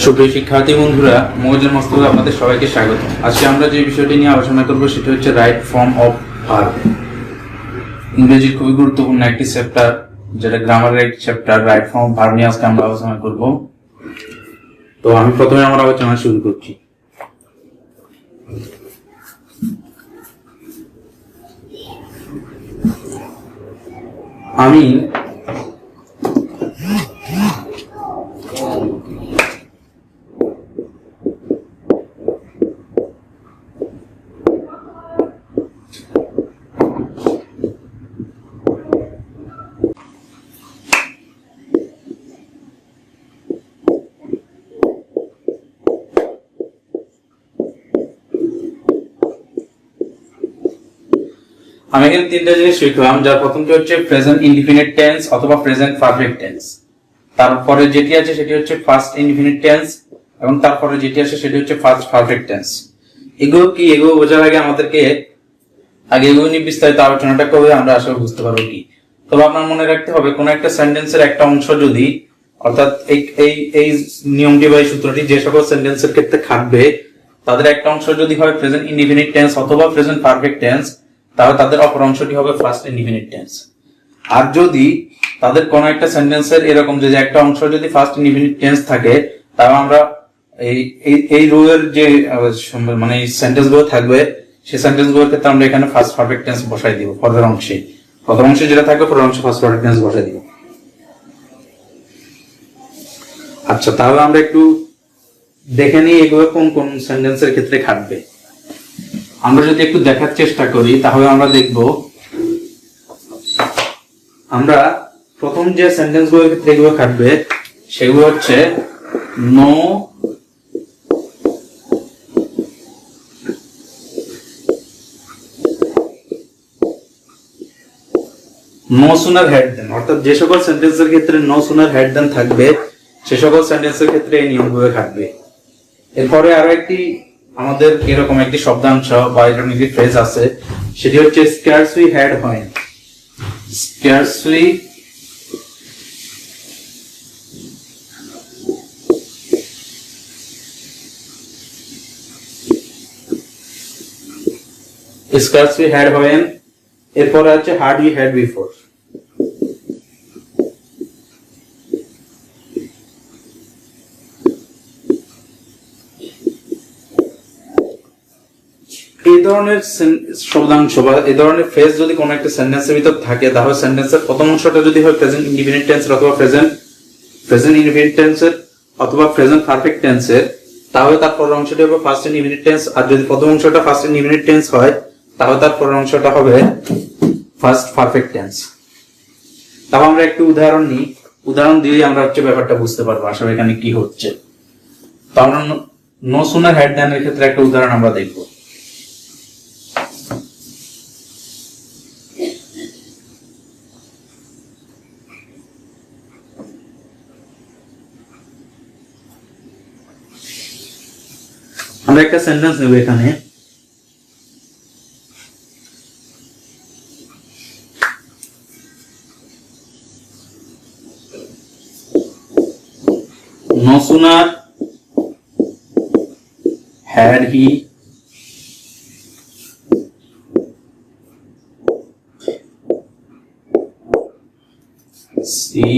সুপ্রিয় শিক্ষার্থী বন্ধুরা, মৌজের মস্তকে আপনাদের সবাইকে স্বাগত। আজকে আমরা যে বিষয়টি নিয়ে আলোচনা করব সেটা হচ্ছে রাইট ফর্ম অফ ভার্ব। ইংরেজির খুবই গুরুত্বপূর্ণ একটি চ্যাপ্টার, যেটা গ্রামারের একটি chapter. Right form of verb নিয়ে আজকে আমরা আলোচনা করব। তো আমি প্রথমে আমার আলোচনা শুরু করছি। আমি এখানে তিনটা জিনিস শিখলাম, যার প্রথমটি হচ্ছে প্রেজেন্ট ইনডিফিনিট টেন্স অথবা প্রেজেন্ট পারফেক্ট টেন্স। তারপরে যেটি আছে সেটি হচ্ছে ফার্স্ট ইনডিফিনিট টেন্স, এবং তারপরে যেটি আছে সেটি হচ্ছে ফার্স্ট পারফেক্ট টেন্স। এগুলো কি, এগুলো বোঝার আগে আমাদেরকে এগুলো নিয়ে বিস্তারিত আলোচনাটা করে আমরা আসলে বুঝতে পারবো কি। তবে আপনার মনে রাখতে হবে, কোন একটা সেন্টেন্সের একটা অংশ যদি, অর্থাৎ এই নিয়মটি বা এই সূত্রটি যে সকল সেন্টেন্সের ক্ষেত্রে খাটবে, তাদের একটা অংশ যদি হয় প্রেজেন্ট ইনডিফিনিট টেন্স অথবা প্রেজেন্ট পারফেক্ট টেন্স, তাহলে তাদের অপর অংশটি হবে ফার্স্ট ইনডিফিনিট টেন্স। আর যদি তাদের কোন একটা সেন্টেন্সের এরকম যদি একটা অংশ যদি ফার্স্ট ইনডিফিনিট টেন্স থাকে, তাহলে আমরা এই রুয়ের যে মানে সেন্টেন্স গুলো থাকবে, সেই সেন্টেন্স গুলোর ক্ষেত্রে আমরা এখানে ফার্স্ট পারফেক্ট টেন্স বসাই দিব। পরের অংশে, প্রথম অংশে যেটা থাকবে পরের অংশে ফার্স্ট পারফেক্ট টেন্স বসাই দিব। আচ্ছা, তাহলে আমরা একটু দেখে নিই এগুলো কোন কোন সেন্টেন্সের ক্ষেত্রে খাটবে। আমরা যদি একটু দেখার চেষ্টা করি তাহলে আমরা দেখব, আমরা প্রথম যে সেন্টেন্স গুলোর ক্ষেত্রে এগুলো খাটবে সেগুলো হচ্ছে নো সুনার হ্যাড দেন, অর্থাৎ যে সকল সেন্টেন্সের ক্ষেত্রে নো সুনার হ্যাড দেন থাকবে সে সকল সেন্টেন্সের ক্ষেত্রে এই নিয়মগুলো খাটবে। এরপরে আরো একটি আমাদের এরকম একটি শব্দাংশ বা এরকম একটি ফ্রেজ আছে, সেটি হচ্ছে scarcely had when। scarcely had when, এরপরে আছে hardly had before। এই ধরনের শব্দাংশ বা এই ধরনের ফ্রেজ যদি কোনো একটা সেন্টেন্সের ভিতর থাকে, তাহলে সেন্টেন্সের প্রথম অংশটা যদি হয় প্রেজেন্ট ইনডিফিনিট টেন্সের অথবা প্রেজেন্ট ইনডিফিনিট টেন্সের অথবা প্রেজেন্ট পারফেক্ট টেন্সের, তাহলে তার পরের অংশটি হবে ফার্স্ট ইনডিফিনিট টেন্স। আর যদি প্রথম অংশটা ফার্স্ট ইনডিফিনিট টেন্স হয়, তাহলে তার পরের অংশটা হবে ফার্স্ট পারফেক্ট টেন্স। তাহলে আমরা একটু উদাহরণ দিয়ে আমরা হচ্ছে ব্যাপারটা বুঝতে পারবো আসলে এখানে কি হচ্ছে। তো আমরা নো সুনার হ্যাড দেন এর ক্ষেত্রে একটা উদাহরণ আমরা দেখবো। আমরা একটা সেন্টেন্স নেব এখানে, no sooner had he see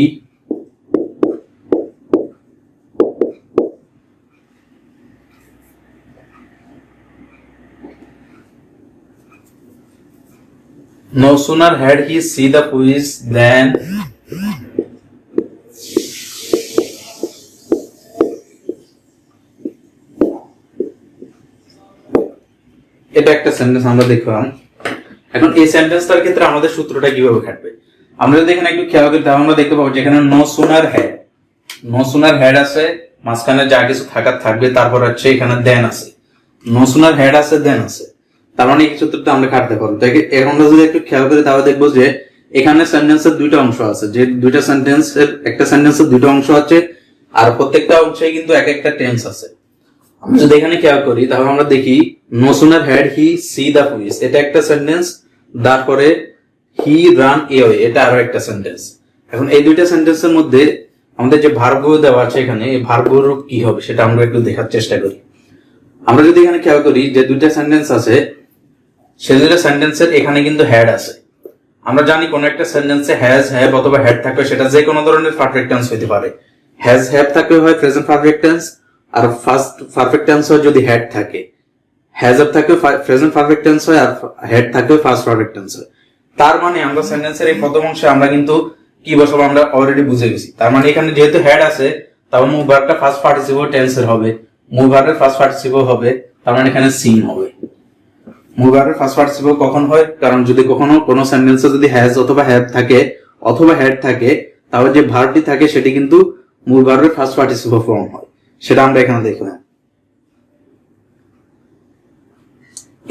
no sooner had he see the police than এটা একটা সেন্টেন্স আমরা দেখলাম। এখন এই সেন্টেন্সটার ক্ষেত্রে আমাদের সূত্রটা কিভাবে খাটবে, আমরা যদি এখানে একটু খেয়াল করি তাহলে আমরা দেখতে পাবো যে এখানে নো সুনার হ্যাড আছে, মাঝখানে যা কিছু থাকবে, তারপর হচ্ছে এখানে দেন আছে। নো সুনার হ্যাড আছে, দেন আছে, তার মানে এই সূত্রটা আমরা কাটতে পারবো। এখন আমরা যদি একটু খেয়াল করি তাহলে দেখবো যে এখানে সেন্টেন্সের দুইটা অংশ আছে, যে দুইটা সেন্টেন্সের একটা সেন্টেন্সের দুইটা অংশ আছে, আর প্রত্যেকটা অংশে কিন্তু এক একটা টেন্স আছে। আমরা যদি এখানে খেয়াল করি তাহলে আমরা দেখি no sooner had he see the police, এটা একটা সেন্টেন্স। তারপরে হি রান এওয়ে, এটা আরো একটা সেন্টেন্স। এখন এই দুইটা সেন্টেন্সের মধ্যে আমাদের যে ভার্বগুলো দেওয়া আছে এখানে, এই ভার্বগুলো কি হবে সেটা আমরা একটু দেখার চেষ্টা করি। আমরা যদি এখানে খেয়াল করি যে দুইটা সেন্টেন্স আছে, সে দুইটা সেন্টেন্সের এখানে কিন্তু হেড আছে। আমরা জানি কোন একটা সেন্টেন্সে হ্যাজ, হ্যাভ অথবা হেড থাকবে, সেটা যে কোনো ধরনের পারফেক্ট টেন্স হইতে পারে। হ্যাজ, হ্যাভ থাকলে হয় প্রেজেন্ট পারফেক্ট টেন্স, আর ফার্স্ট পারফেক্ট টেন্স হয় যদি হেড থাকে। হ্যাজ হ্যাভ থাকলে প্রেজেন্ট পারফেক্ট টেন্স হয়, আর হেড থাকলে ফার্স্ট পারফেক্ট টেন্স হয়। তার মানে আমরা সেন্টেন্সের এই প্রথম অংশে আমরা কিন্তু কি বসাবো আমরা অলরেডি বুঝে গেছি। তার মানে এখানে যেহেতু হেড আছে, তাহলে মুভ ভার্বটা ফার্স্ট পার্টিসিপল টেন্সের হবে, মুভ ভার্বের ফার্স্ট পার্টিসিপল হবে, তার মানে এখানে সিন হবে। মুভ ভার্বের ফার্স্ট পার্টিসিপল কখন হয়? কারণ যদি কখনো কোনো সেন্টেন্সে যদি হ্যাজ অথবা হ্যাভ থাকে অথবা হেড থাকে, তাহলে যে ভার্বটি থাকে সেটি কিন্তু মুভ ভার্বের ফার্স্ট পার্টিসিপল ফর্ম হয়। সেটা আমরা এখানে দেখলাম।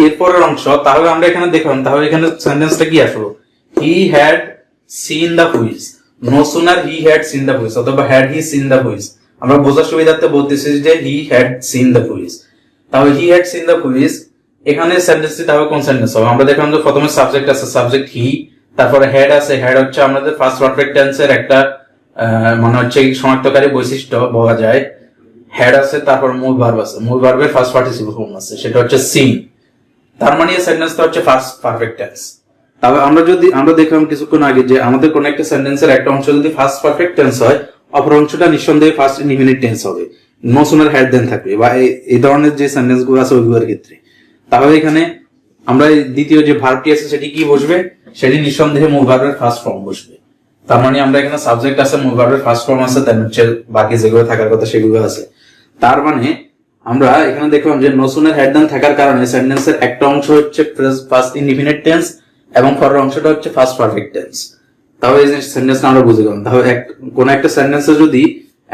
এরপরের অংশ, তাহলে আমরা এখানে দেখলাম, তাহলে এখানে সেন্টেন্সটা কি আসলো? He had seen the whiz, no sooner he had seen the whiz অথবা had he seen the whiz, আমরা বোঝার সুবিধার্থে বলতেছি যে he had seen the whiz. তাহলে he had seen the whiz, এখানে সেন্টেন্সটি তাহলে কোন সেন্টেন্স হবে? আমরা দেখলাম যে প্রথমে সাবজেক্ট আছে, সাবজেক্ট হি, তারপরে হেড আছে, হেড হচ্ছে আমাদের ফার্স্ট পারফেক্ট টেন্সের একটা মানে হচ্ছে শনাক্তকারী বৈশিষ্ট্য বলা যায়। হেড আছে, তারপর মূল ভার্ব আছে, মূল ভার্বের ফার্স্ট পার্টিসিপল ফর্ম আছে, সেটা হচ্ছে সিন। তার মানে এই সেন্টেন্সটা হচ্ছে ফার্স্ট পারফেক্ট টেন্স। তবে আমরা দেখলাম কিছুক্ষণ আগে যে আমাদের কোন একটা সেন্টেন্সের একটা অংশ যদি ফার্স্ট পারফেক্ট টেন্স হয়, অপর অংশটা নিঃসন্দেহে ফার্স্ট ইনডিফিনিট টেন্স হবে, নো সুনার হ্যাড দেন থাকবে, বা এই ধরনের যে সেন্টেন্স গুলো আছে ওইগুলোর ক্ষেত্রে। তাহলে এখানে আমরা দ্বিতীয় যে ভার্বটি আছে সেটি কি বসবে? সেটি নিঃসন্দেহে মূল ভার্বের ফার্স্ট ফর্ম বসবে। তার মানে আমরা এখানে সাবজেক্ট আছে, মূল ভার্বের ফার্স্ট ফর্ম আছে, দেন হচ্ছে বাকি যেগুলো থাকার কথা সেগুলো আছে। তার মানে আমরা এখানে দেখলাম যে নো সুনার হ্যাড দেন থাকার কারণে সেন্টেন্সের একটা অংশ হচ্ছে ফার্স্ট ইনডিফিনিট টেন্স এবং পরের অংশটা হচ্ছে ফার্স্ট পারফেক্ট টেন্স। তাহলে এই সেন্টেন্সটা আমরা বুঝে গেলাম। তাহলে কোন একটা সেন্টেন্সে যদি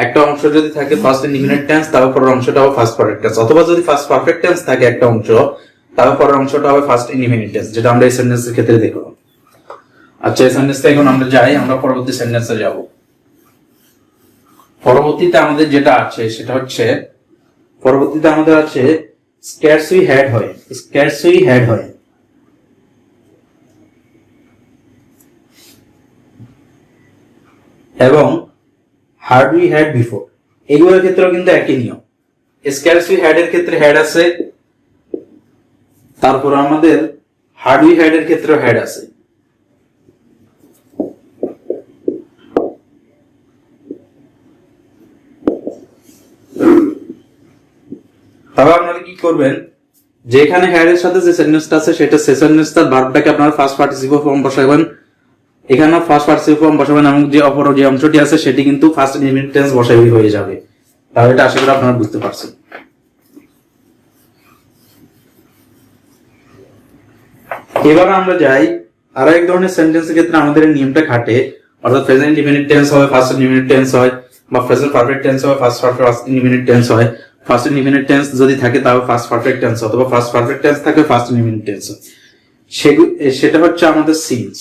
একটা অংশ যদি থাকে ফার্স্ট ইনডিফিনিট টেন্স, তাহলে পরের অংশটা হবে ফার্স্ট পারফেক্ট টেন্স, অথবা যদি ফার্স্ট পারফেক্ট টেন্স থাকে একটা অংশ, তাহলে পরের অংশটা হবে ফার্স্ট ইনডিফিনিট টেন্স, যেটা আমরা এই সেন্টেন্সের ক্ষেত্রে দেখলাম। আচ্ছা, এই সেন্টেন্সটা এখন আমরা যাই, আমরা পরবর্তী সেন্টেন্সে যাব। পরবর্তীতে আমাদের যেটা আছে সেটা হচ্ছে, পরবর্তীতে আমাদের আছে স্ক্যারসলি হ্যাড হয়, স্ক্যারসলি হ্যাড হয়, এবং হার্ডলি হ্যাড বিফোর। এগুলোর ক্ষেত্রেও কিন্তু একই নিয়ম। স্ক্যারসলি হ্যাড এর ক্ষেত্রে হেড আছে, তারপর আমাদের হার্ডলি হ্যাড এর ক্ষেত্রেও হেড আছে। তবে আপনারা কি করবেন, যেখানে হেড এর সাথে যে সেন্টেন্সটা আছে সেটা সেন্টেন্সটার ভার্বটাকে আপনারা ফার্স্ট পার্টিসিপল ফর্ম বসাবেন, এখানে ফার্স্ট পার্টিসিপল ফর্ম বসাবেন, এবং যে অপর যে অংশটি আছে সেটি কিন্তু ফার্স্ট ইনডিফিনিট টেন্স বসাইলেই হয়ে যাবে। তাহলে এটা আশা করি আপনারা বুঝতে পারছেন। এবার আমরা যাই আরো এক ধরনের সেন্টেন্সের ক্ষেত্রে আমাদের এই নিয়মটা খাটে, অর্থাৎ প্রেজেন্ট ইনডিফিনিট টেন্স হয় ফার্স্ট ইনডিফিনিট টেন্স হয়, বা প্রেজেন্ট পারফেক্ট টেন্স হয় ফার্স্ট ইনডিফিনিট টেন্স হয়। ফার্স্ট ইনডিফিনিট টেন্স যদি থাকে তাহলে ফার্স্ট পারফেক্ট টেন্স, অথবা ফার্স্ট পারফেক্ট টেন্স থাকে ফার্স্ট ইনডিফিনিট টেন্স হয়। সেটা হচ্ছে আমাদের সিন্স।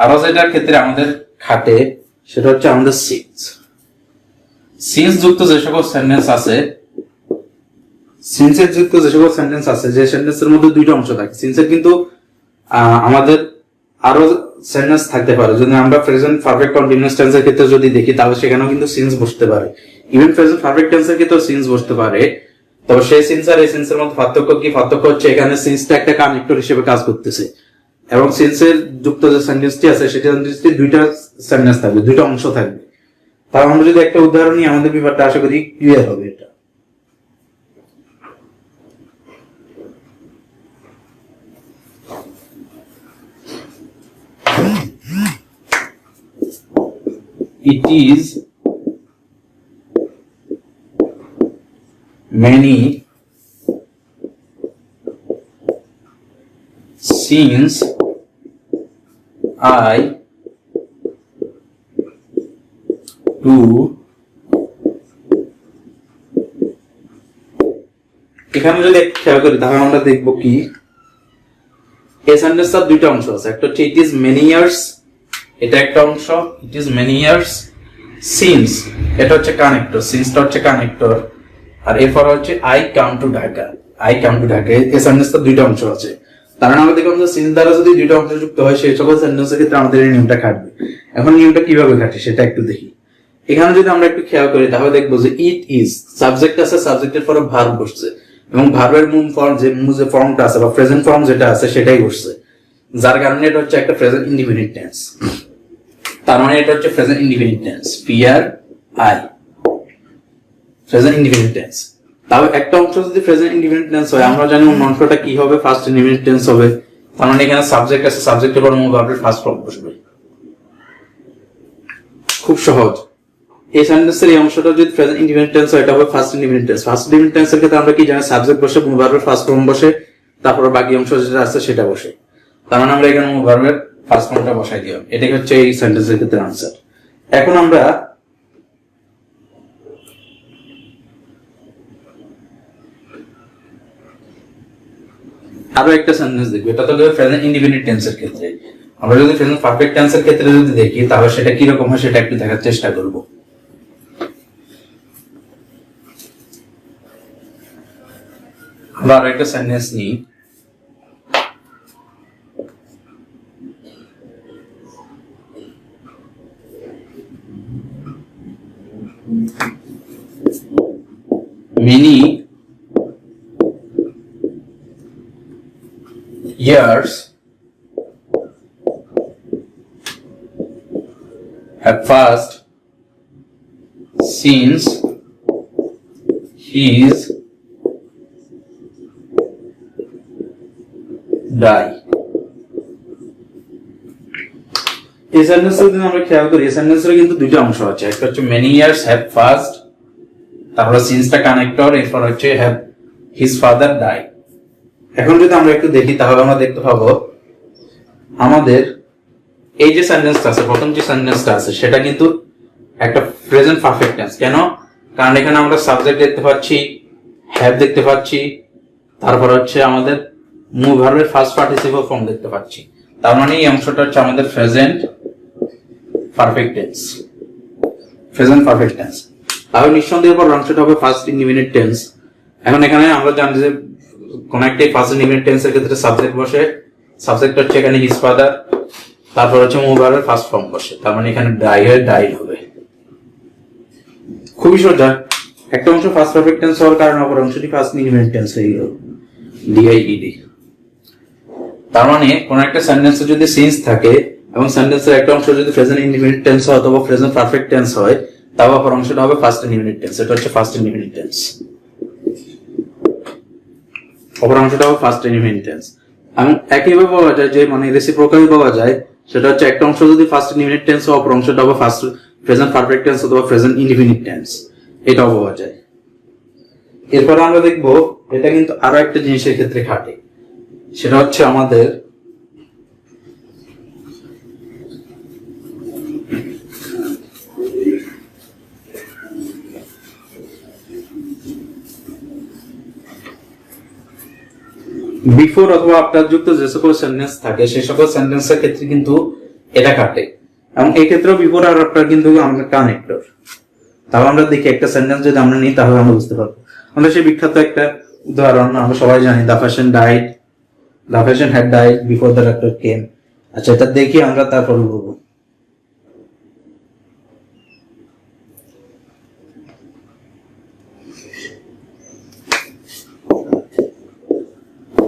আরো যেটার ক্ষেত্রে আমাদের খাটে সেটা হচ্ছে আমাদের সিন্স। সিন্স যুক্ত যে সকল সেন্টেন্স আছে, সিন্সের যুক্ত যে সকল সেন্টেন্স আছে, যে সেন্টেন্সের মধ্যে দুইটা অংশ থাকে, সিন্সের কিন্তু আমাদের আরো সেন্টেন্স থাকতে পারে। যদি আমরা প্রেজেন্ট পারফেক্ট কন্টিনিউয়াস টেন্সের ক্ষেত্রে যদি দেখি, তাহলে সেখানেও কিন্তু সিন্স বসতে পারে। ইভেন প্রেজেন্ট পারফেক্ট টেন্সের ক্ষেত্রেও সিন্স বসতে পারে। তবে সেই সিন্স আর এই সিন্সের মধ্যে পার্থক্য কি? পার্থক্য হচ্ছে এখানে সিন্সটা একটা কানেক্টর হিসেবে কাজ করতেছে, এবং সিন্সের যুক্ত যে সেন্টেন্সটি আছে সেটা দুইটা সেন্টেন্স থাকবে, দুইটা অংশ থাকবে। তাহলে আমরা যদি একটা উদাহরণ নিই, আমাদের ব্যাপারটা আশা করি ক্লিয়ার হবে। এটা it is many since I do এখানে যদি খেয়াল করি তাহলে আমরা দেখব কি এই সেন্টেন্সটার দুইটা অংশ আছে। একটা হচ্ছে ইট ইজ মেনি ইয়ার্স, এটা একটা অংশ, it is many years. Since এটা হচ্ছে কানেক্টর, সিন্সটা হচ্ছে কানেক্টর। আর এরপর হচ্ছে I come to Dhaka, I come to Dhaka. এই সেন্টেন্সটার দুইটা অংশ আছে। তার মানে আমরা দেখলাম যে সিন্স দ্বারা যদি দুইটা অংশ যুক্ত হয় সেই সকল সেন্টেন্সের ক্ষেত্রে আমাদের এই নিয়মটা খাটবে। এখন নিয়মটা কিভাবে খাটে সেটা একটু দেখি। এখানে যদি আমরা একটু খেয়াল করি তাহলে দেখবো যে ইট ইজ সাবজেক্ট আছে, সাবজেক্টের পরে ভার্ব বসছে এবং ভার্বের মূল ফর্ম যে ফর্মটা আছে বা প্রেজেন্ট ফর্ম যেটা আছে সেটাই বসছে, যার কারণে এটা হচ্ছে একটা প্রেজেন্ট ইনডিফিনিট টেন্স। তার মানে এটা হচ্ছে present indefinite tense, PRI present indefinite tense. তাহলে একটা অংশ যদি প্রেজেন্ট ইনডিফিনিট টেন্স হয়, আমরা জানি অন্য অংশটা কি হবে, ফার্স্ট ইনডিফিনিট টেন্স হবে। তার মানে এখানে সাবজেক্ট আছে, সাবজেক্টের পর মূল ভার্বের ফার্স্ট ফর্ম বসবে। খুব সহজ। এই সেন্টেন্সের এই অংশটা যদি প্রেজেন্ট ইনডিফিনিট টেন্স হয়, এটা হবে first indefinite tense. First indefinite টেন্সের ক্ষেত্রে আমরা কি জানি, সাবজেক্ট বসে, মূল ভার্বের ফার্স্ট ফর্ম বসে, তারপর বাকি অংশ যেটা আছে সেটা বসে। তার মানে আমরা এখানে মূল ভার্বের ফার্স্ট ফর্মটা বসাই দিলাম। এটাই হচ্ছে এই সেন্টেন্সের ক্ষেত্রে আনসার। এখন আমরা আরো একটা সেন্টেন্স দেখবো। এটা তো প্রেজেন্ট ইনডিফিনিট টেন্সের ক্ষেত্রে। আমরা যদি প্রেজেন্ট পারফেক্ট টেন্সের ক্ষেত্রে যদি দেখি তাহলে সেটা কি রকম হয় সেটা একটু দেখার চেষ্টা করব। আমরা আরো একটা সেন্টেন্স নিই। Many years have passed since his die. এই সেন্টেন্সের যদি আমরা খেয়াল করি, এই সেন্টেন্সের কিন্তু দুটো অংশ আছে। একটা হচ্ছে many years have passed, তারপরে সিন্সটা কানেক্টর, এরপর হচ্ছে have his father died। এখন যদি আমরা একটু দেখি তাহলে আমরা দেখতে পাবো আমাদের এই যে সেন্টেন্সটা আছে, প্রথম যে সেন্টেন্সটা আছে সেটা কিন্তু একটা প্রেজেন্ট পারফেক্ট টেন্স। কেন? কারণ এখানে আমরা সাবজেক্ট দেখতে পাচ্ছি, হ্যাভ দেখতে পাচ্ছি, তারপর হচ্ছে আমাদের মূল ভার্বের ফার্স্ট পার্টিসিপল ফর্ম দেখতে পাচ্ছি। তার মানে এই অংশটা হচ্ছে আমাদের present perfect tense, present perfect tense. তাহলে নিঃসন্দেহে পর অংশটা হবে ফার্স্ট ইনডিফিনিট টেন্স। এখন এখানে আমরা জানি যে কোন একটা ফার্স্ট ইনডিফিনিট টেন্সের ক্ষেত্রে সাবজেক্ট বসে, সাবজেক্ট হচ্ছে এখানে হিজ ফাদার, তারপর হচ্ছে মূল ভার্বের ফার্স্ট ফর্ম বসে। তার মানে এখানে ডাই হয়ে ডাইড হবে। খুবই সোজা। একটা অংশ ফার্স্ট পারফেক্ট টেন্স হওয়ার কারণে অপর অংশটি ফার্স্ট ইনডিফিনিট টেন্স হয়ে গেল, DIED। তার মানে কোন একটা সেন্টেন্সে যদি সিন্স থাকে এবং সেন্টেন্সের একটা অংশ যদি প্রেজেন্ট ইনডিফিনিট টেন্স হয় অথবা প্রেজেন্ট পারফেক্ট টেন্স হয়, তাও অপর অংশটা হবে ফার্স্ট ইনডিফিনিট টেন্স। এটা হচ্ছে ফার্স্ট ইনডিফিনিট টেন্স। অপর অংশটা হবে ফার্স্ট ইনডিফিনিট টেন্স। এবং একইভাবে বলা যায় যে মানে রেসিপ্রোকালি বলা যায়, সেটা হচ্ছে একটা অংশ যদি ফার্স্ট ইনডিফিনিট টেন্স হয়, অপর অংশটা হবে ফার্স্ট প্রেজেন্ট পারফেক্ট টেন্স অথবা প্রেজেন্ট ইনডিফিনিট টেন্স। এটাও বলা যায়। এরপর আমরা দেখব এটা কিন্তু আরো একটা জিনিসের ক্ষেত্রে খাটে, সেটা হচ্ছে আমাদের বিফোর অথবা আফটার যুক্ত যে সকল সেন্টেন্স থাকে সেই সকল সেন্টেন্সের ক্ষেত্রে কিন্তু এটা কাটে। এবং এই ক্ষেত্রেও বিফোর আর আফটার কিন্তু আমরা কানেক্টর। তাহলে আমরা দেখি একটা সেন্টেন্স যদি আমরা নিই তাহলে আমরা বুঝতে পারবো। আমরা সেই বিখ্যাত একটা উদাহরণ আমরা সবাই জানি, the patient had died before the doctor কেম। আচ্ছা, এটা দেখি আমরা তারপর বলবো।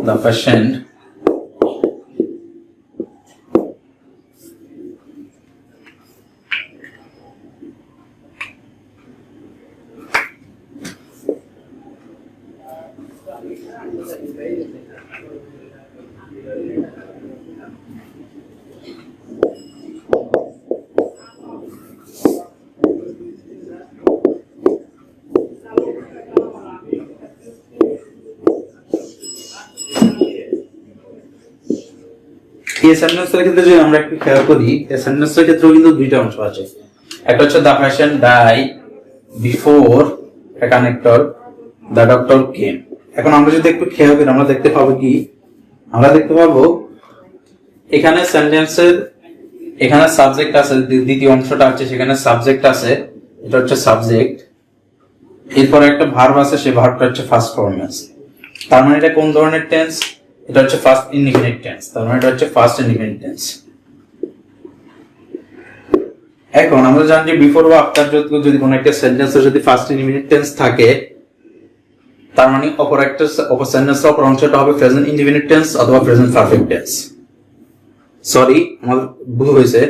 The patient এই সেন্টেন্সের ক্ষেত্রে যদি আমরা একটু খেয়াল করি, এই সেন্টেন্সের ক্ষেত্রেও কিন্তু দুইটা অংশ আছে। একটা হচ্ছে the patient die before a connector the doctor came. এখন আমরা যদি একটু খেয়াল করি আমরা দেখতে পাবো কি, আমরা দেখতে পাবো এখানে সেন্টেন্সের এখানে সাবজেক্ট আছে, দ্বিতীয় অংশটা আছে সেখানে সাবজেক্ট আছে, এটা হচ্ছে সাবজেক্ট। এরপর একটা ভার্ব আছে, সেই ভার্বটা হচ্ছে ফার্স্ট ফর্মে আছে। তার মানে এটা কোন ধরনের টেন্স? এটা হচ্ছে ফার্স্ট ইনডিফিনিট টেন্স। তার মানে এটা হচ্ছে ফার্স্ট ইনডিফিনিট টেন্স। এখন আমরা জানি যে বিফোর বা আফটার যদি কোনো একটা সেন্টেন্সে যদি ফার্স্ট ইনডিফিনিট টেন্স থাকে, তার মানে অপর সেন্টেন্সের অপর অংশটা হবে প্রেজেন্ট ইনডিফিনিট টেন্স অথবা প্রেজেন্ট পারফেক্ট টেন্স। সরি, আমার ভুল হয়েছে।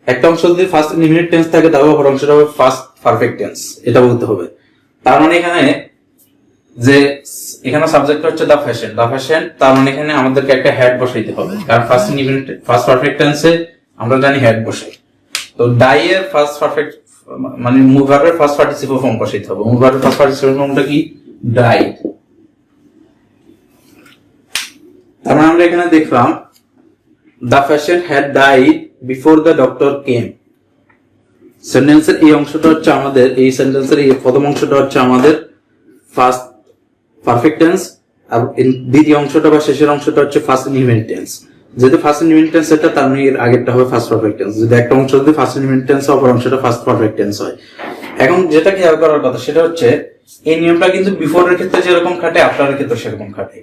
একটা অংশ যদি ফার্স্ট ইনডিফিনিট টেন্স থাকে তাহলে অপর অংশটা হবে ফার্স্ট পারফেক্ট টেন্স, এটা বলতে হবে। তার মানে এখানে সাবজেক্ট হচ্ছে দ্য ফ্যাশন, তার মানে এখানে আমাদেরকে একটা হেড বসাইতে হবে, কারণ ফার্স্ট পারফেক্ট টেন্সে আমরা জানি হেড বসাই। তো ডাই এর ফার্স্ট পারফেক্ট মানে মুভ ভার্বের ফার্স্ট পার্টিসিপল ফর্ম বসাইতে হবে। মুভ ভার্বের ফার্স্ট পার্টিসিপল ফর্মটা কি? ডাইড। তার মানে আমরা এখানে দেখলাম the patient had died before the doctor কেম। সেন্টেন্সের এই অংশটা হচ্ছে আমাদের, এই সেন্টেন্সের এই প্রথম অংশটা হচ্ছে আমাদের ফার্স্ট পারফেক্ট টেন্স, আর দ্বিতীয় অংশটা বা শেষের অংশটা হচ্ছে ফার্স্ট ইনডিফিনিট টেন্স। যেহেতু ফার্স্ট ইনডিফিনিট টেন্স এটা, তার মানে এর আগেরটা হবে ফার্স্ট পারফেক্ট টেন্স। যদি একটা অংশ যদি ফার্স্ট ইনডিফিনিট টেন্স অপর অংশটা ফার্স্ট পারফেক্ট টেন্স হয়। এখন যেটা খেয়াল করার কথা সেটা হচ্ছে এই নিয়মটা কিন্তু বিফোর এর ক্ষেত্রে যেরকম খাটে আফটার এর ক্ষেত্রে সেরকম খাটে।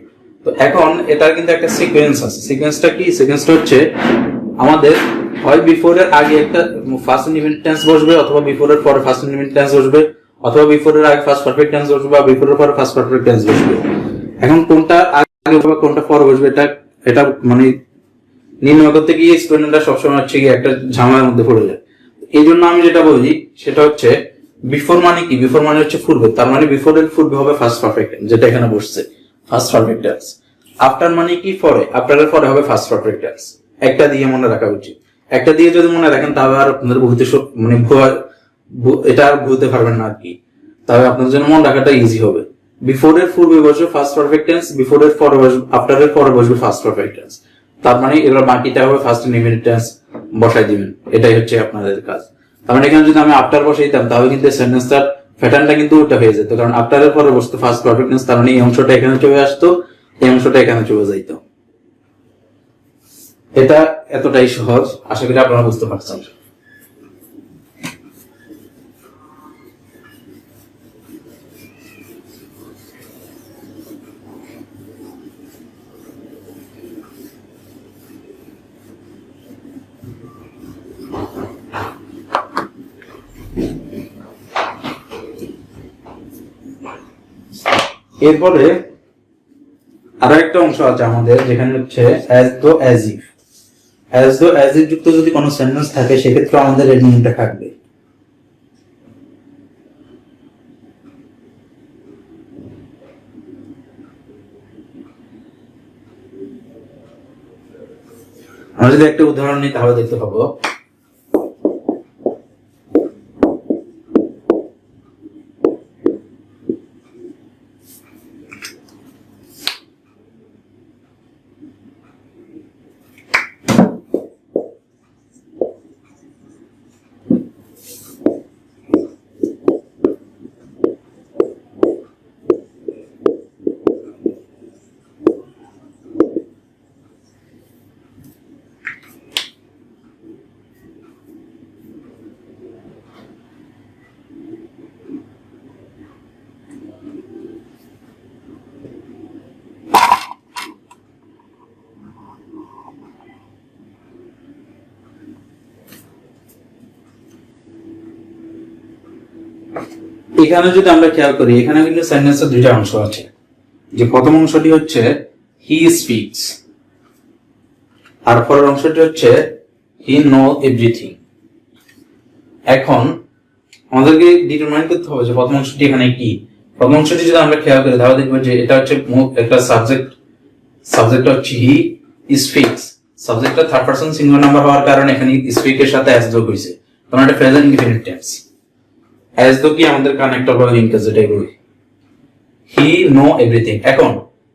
তো এখন এটার কিন্তু একটা সিকোয়েন্স আছে। সিকোয়েন্সটা কি? সিকোয়েন্সটা হচ্ছে আমাদের হয় বিফোর এর আগে একটা ফার্স্ট ইনডিফিনিট টেন্স বসবে, অথবা বিফোর এর পরে ফার্স্ট ইনডিফিনিট টেন্স বসবে, অথবা বিফোর এর আগে ফার্স্ট পারফেক্ট টেন্স বসবে, বা বিফোর এর পরে ফার্স্ট পারফেক্ট টেন্স বসবে। এখন কোনটা আগে বা কোনটা পরে বসবে এটা মানে নির্ণয় করতে গিয়ে স্টুডেন্টরা সবসময় হচ্ছে কি একটা ঝামেলার মধ্যে পড়ে যায়। এই জন্য আমি যেটা বলি সেটা হচ্ছে বিফোর মানে কি? বিফোর মানে হচ্ছে পূর্বে, তার মানে বিফোর এর পূর্বে হবে ফার্স্ট পারফেক্ট টেন্স, যেটা এখানে বসছে ফার্স্ট পারফেক্ট টেন্স। আফটার মানে কি? পরে, আফটার এর পরে হবে ফার্স্ট পারফেক্ট টেন্স। একটা দিয়ে মনে রাখা উচিত। একটা দিয়ে যদি মনে রাখেন তাহলে আর আপনাদের ভুলতে মানে এটা আর ভুলতে পারবেন না আর কি। তাহলে আপনাদের জন্য মনে রাখাটা ইজি হবে। বিফোর এর পূর্বে বসবে ফার্স্ট পারফেক্ট টেন্স, বিফোর এর পরে বসবে, আফটার এর পরে বসবে ফার্স্ট পারফেক্ট টেন্স। তার মানে এবার বাকিটা হবে ফার্স্ট ইনডিফিনিট টেন্স বসাই দিবেন। এটাই হচ্ছে আপনাদের কাজ। তার মানে এখানে যদি আমি আফটার বসাইতাম তাহলে কিন্তু সেন্টেন্সটার প্যাটার্নটা কিন্তু ওটা হয়ে যেত, কারণ আফটার এর পরে বসতো ফার্স্ট পারফেক্ট টেন্স। তার মানে এই অংশটা এখানে চলে আসতো, এই অংশটা এখানে চলে যাইতো। এটা এতটাই সহজ, আশা করি আপনারা বুঝতে পারছেন। এরপরে আরো একটা অংশ আছে আমাদের, যেখানে হচ্ছে as though as if. As though as if যুক্ত যদি কোনো সেন্টেন্স থাকে সেক্ষেত্রে আমাদের এই নিয়মটা থাকবে। আমরা যদি একটা উদাহরণ নিই তাহলে দেখতে পাবো। এখানে যদি আমরা খেয়াল করি, এখানে কিন্তু সেন্টেন্সের দুইটা অংশ আছে। যে প্রথম অংশটি হচ্ছে হি স্পিক্স, আর পরের অংশটি হচ্ছে হি নো এভরিথিং। এখন আমাদেরকে ডিটারমাইন করতে হবে যে প্রথম অংশটি এখানে কি। প্রথম অংশটি যদি আমরা খেয়াল করি তাহলে দেখবো যে এটা হচ্ছে একটা সাবজেক্ট হচ্ছে হি স্পিক্স। সাবজেক্টটা থার্ড পারসন সিঙ্গুলার নাম্বার হওয়ার কারণে এখানে স্পিক এর সাথে অ্যাজ যোগ হয়েছে, কারণ এটা present indefinite tense. As though কি আমাদের কানেক্টর বা লিঙ্কেজ, যেটাই বলি হি নো এভরিথিং। এখন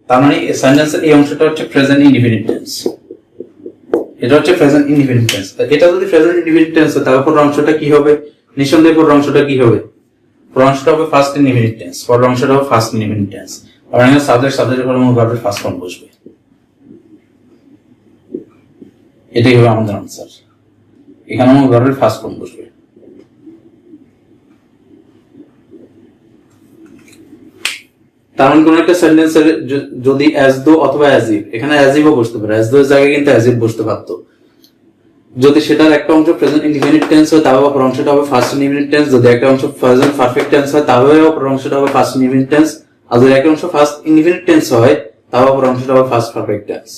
তার মানে সেন্টেন্সের এই অংশটা হচ্ছে প্রেজেন্ট ইনডিফিনিট টেন্স, এটা হচ্ছে প্রেজেন্ট ইনডিফিনিট টেন্স। এটা যদি প্রেজেন্ট ইনডিফিনিট টেন্স হয় তাহলে পরের অংশটা কি হবে? নিঃসন্দেহে পরের অংশটা কি হবে? পরের অংশটা হবে ফার্স্ট ইনডিফিনিট টেন্স, পরের অংশটা হবে ফার্স্ট ইনডিফিনিট টেন্স। আর এখানে সাবজেক্টের পরে মূল ভার্বের ফার্স্ট ফর্ম বসবে। এটাই হবে আমাদের আনসার। এখানে মূল ভার্বের ফার্স্ট ফর্ম বসবে। তার মানে কোন একটা সেন্টেন্সের যদি অ্যাজ দো অথবা অ্যাজ ইফ, এখানে অ্যাজ ইফও বসতে পারে, অ্যাজ দো এর জায়গায় কিন্তু অ্যাজ ইফ বসতে পারতো। যদি সেটার একটা অংশ প্রেজেন্ট ইনডিফিনিট টেন্স হয় তাহলে অপর অংশটা হবে ফার্স্ট ইনডিফিনিট টেন্স। যদি একটা অংশ প্রেজেন্ট পারফেক্ট টেন্স হয় তাহলে অপর অংশটা হবে ফার্স্ট ইনডিফিনিট টেন্স। আর যদি একটা অংশ ফার্স্ট ইনডিফিনিট টেন্স হয় তাহলে অপর অংশটা হবে ফার্স্ট পারফেক্ট টেন্স।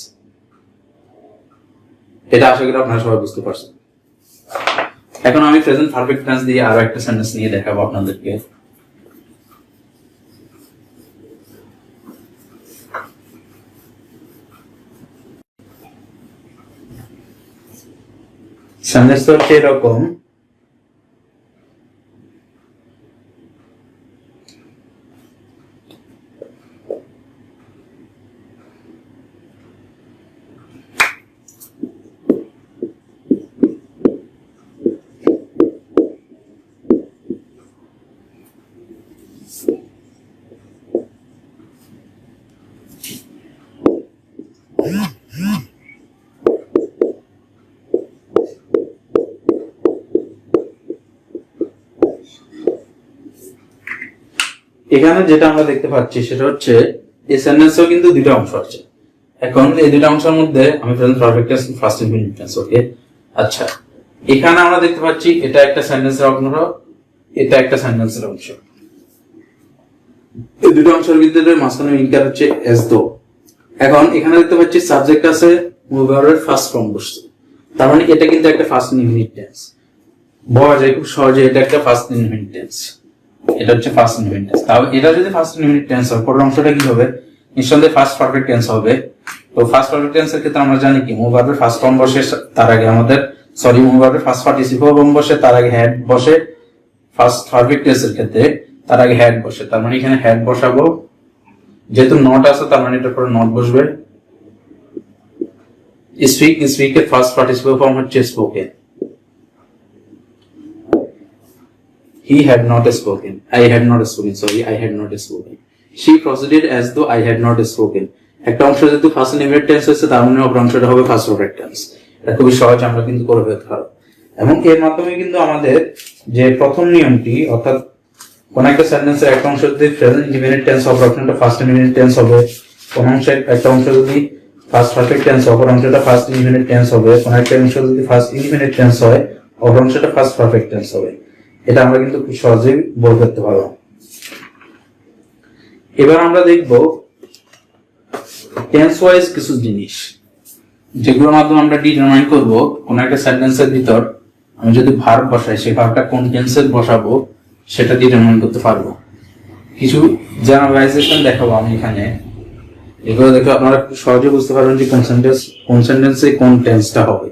এটা আশা করি আপনারা সবাই বুঝতে পারছেন। এখন আমি প্রেজেন্ট পারফেক্ট টেন্স দিয়ে আরো একটা সেন্টেন্স নিয়ে দেখাবো আপনাদেরকে। সেন্টেন্সটা হচ্ছে এরকম, এখানে যেটা আমরা দেখতে পাচ্ছি সেটা হচ্ছে এই সেন্টেন্সেও কিন্তু দুটো অংশ আছে। এখন এই দুটো অংশের মধ্যে আমি present perfect tense first indefinite tense, okay. আচ্ছা, এখানে আমরা দেখতে পাচ্ছি এটা একটা সেন্টেন্সের অংশ, এটা একটা সেন্টেন্সের অংশ। এই দুটো অংশের ভিতরে মাঝখানে ইনকার হচ্ছে এস দো। এখন এখানে দেখতে পাচ্ছি সাবজেক্ট আছে, মুভ ভার্বের ফার্স্ট ফর্ম বসছে, তার মানে এটা কিন্তু একটা ফার্স্ট ইনডিফিনিট টেন্স। বলা যায় খুব সহজে এটা একটা ফার্স্ট ইনডিফিনিট টেন্স। এটা হচ্ছে ফার্স্ট ইনডিফিনিট টেন্স। তাহলে এটা যদি ফার্স্ট ইনডিফিনিট টেন্স হয় পরের অংশটা কি হবে? নিঃসন্দেহে ফার্স্ট পারফেক্ট টেন্স হবে। তো ফার্স্ট পারফেক্ট টেন্সের ক্ষেত্রে আমরা জানি কি মুভ ভার্বের ফার্স্ট ফর্ম বসে, তার আগে আমাদের মুভ ভার্বের ফার্স্ট পার্টিসিপল ফর্ম বসে, তার আগে হেড বসে। ফার্স্ট পারফেক্ট টেন্সের ক্ষেত্রে তার আগে হেড বসে, তার মানে এখানে হেড বসাবো। যেহেতু নট আছে তার মানে এটার পরে নট বসবে। স্পিক, স্পিকের ফার্স্ট পার্টিসিপল ফর্ম হচ্ছে spoken. He had not spoken. I had not spoken. Sorry, I had not spoken. She proceeded as though I had not spoken. একটা অংশ যেহেতু ফার্স্ট ইনডিফিনিট টেন্স হচ্ছে তার মানে অপর অংশটা হবে ফার্স্ট পারফেক্ট টেন্স। এটা খুবই সহজ, আমরা কিন্তু করে ফেলতে পারবো। এবং এর মাধ্যমে কিন্তু আমাদের যে প্রথম নিয়মটি, অর্থাৎ কোন একটা সেন্টেন্সের একটা অংশ যদি প্রেজেন্ট ইনডিফিনিট টেন্স অপর অংশটা ফার্স্ট ইনডিফিনিট টেন্স হবে, কোন অংশের একটা অংশ যদি ফার্স্ট পারফেক্ট টেন্স অপর অংশটা ফার্স্ট ইনডিফিনিট টেন্স হবে, কোন একটা অংশ যদি ফার্স্ট ইনডিফিনিট টেন্স হয় অপর অংশটা ফার্স্ট পারফেক্ট টেন্স হবে। এটা আমরা কিন্তু খুব সহজেই বলে ফেলতে পারবো। এবার আমরা দেখব টেন্স ওয়াইজ কিছু জিনিস যেগুলোর মাধ্যমে আমরা ডিটারমাইন করব কোন একটা সেন্টেন্সের ভিতর আমি যদি ভার্ব বসাই সেই ভার্বটা কোন টেন্সে বসাবো সেটা ডিটারমাইন করতে পারবো। কিছু জেনারেলাইজেশন দেখাবো আমি এখানে, এগুলো দেখে আপনারা খুব সহজে বুঝতে পারবেন যে কোন সেন্টেন্সে কোন টেন্সটা হবে।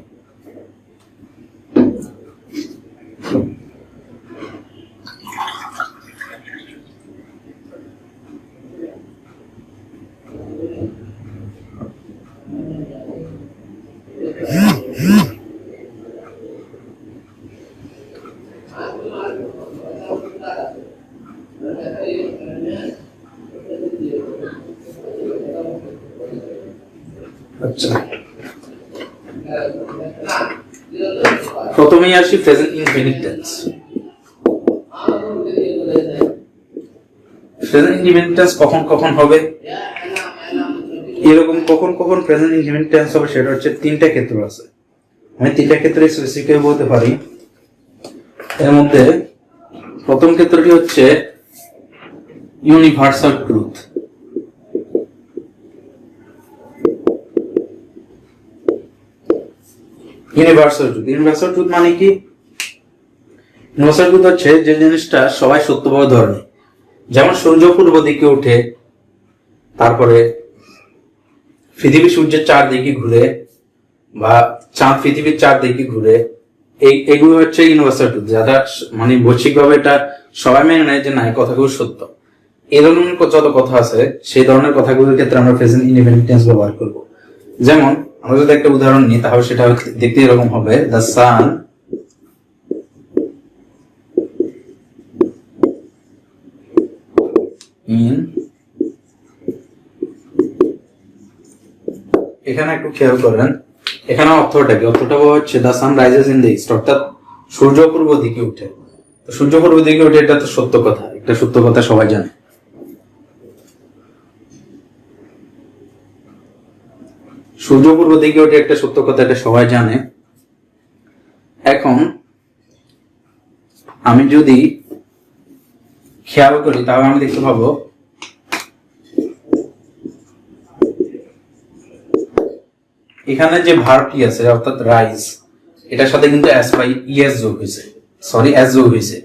আচ্ছা, প্রথমেই আসি present indefinite tense. Present indefinite tense কখন কখন হবে, এরকম কখন কখন প্রেজেন্ট ইনডিফিনিট টেন্স হবে সেটা হচ্ছে তিনটা ক্ষেত্র আছে। আমি তিনটা ক্ষেত্রে স্পেসিফিক বলতে পারি। এর মধ্যে প্রথম ক্ষেত্রটি হচ্ছে universal truth. Universal truth, universal truth মানে কি? ইউনিভার্সাল ট্রুথ হচ্ছে যে জিনিসটা সবাই সত্যভাবে ধরে নেয়। যেমন সূর্য পূর্ব দিকে উঠে, তারপরে পৃথিবী সূর্যের চারদিকে ঘুরে, বা চাঁদ পৃথিবীর চারদিকে ঘুরে, এইগুলো হচ্ছে ইউনিভার্সাল ট্রুথ, যারা মানে বৈশ্বিকভাবে এটা সবাই মেনে নেয় যে না এই কথাগুলো সত্য। এই ধরনের যত কথা আছে সেই ধরনের কথাগুলোর ক্ষেত্রে আমরা প্রেজেন্ট ইনডিফিনিট টেন্স ব্যবহার করব। যেমন আমরা যদি একটা উদাহরণ নিই তাহলে সেটা দেখতে এরকম হবে, দ্য সান ইন, এখানে একটু খেয়াল করেন এখানে অর্থটা কি? অর্থটা হচ্ছে the sun rises in the east, অর্থাৎ সূর্য পূর্ব দিকে উঠে। তো সূর্য পূর্ব দিকে উঠে এটা তো সত্য কথা, একটা সত্য কথা সবাই জানে। সূর্য পূর্ব দিকে ওঠে একটা সত্য কথা, এটা সবাই জানে। এখন আমি যদি খেয়াল করি তাহলে আমি দেখতে পাবো এখানে যে ভার্বটি আছে অর্থাৎ রাইজ, এটার সাথে কিন্তু এস বাই ইএস যোগ হয়েছে, সরি এস যোগ হয়েছে।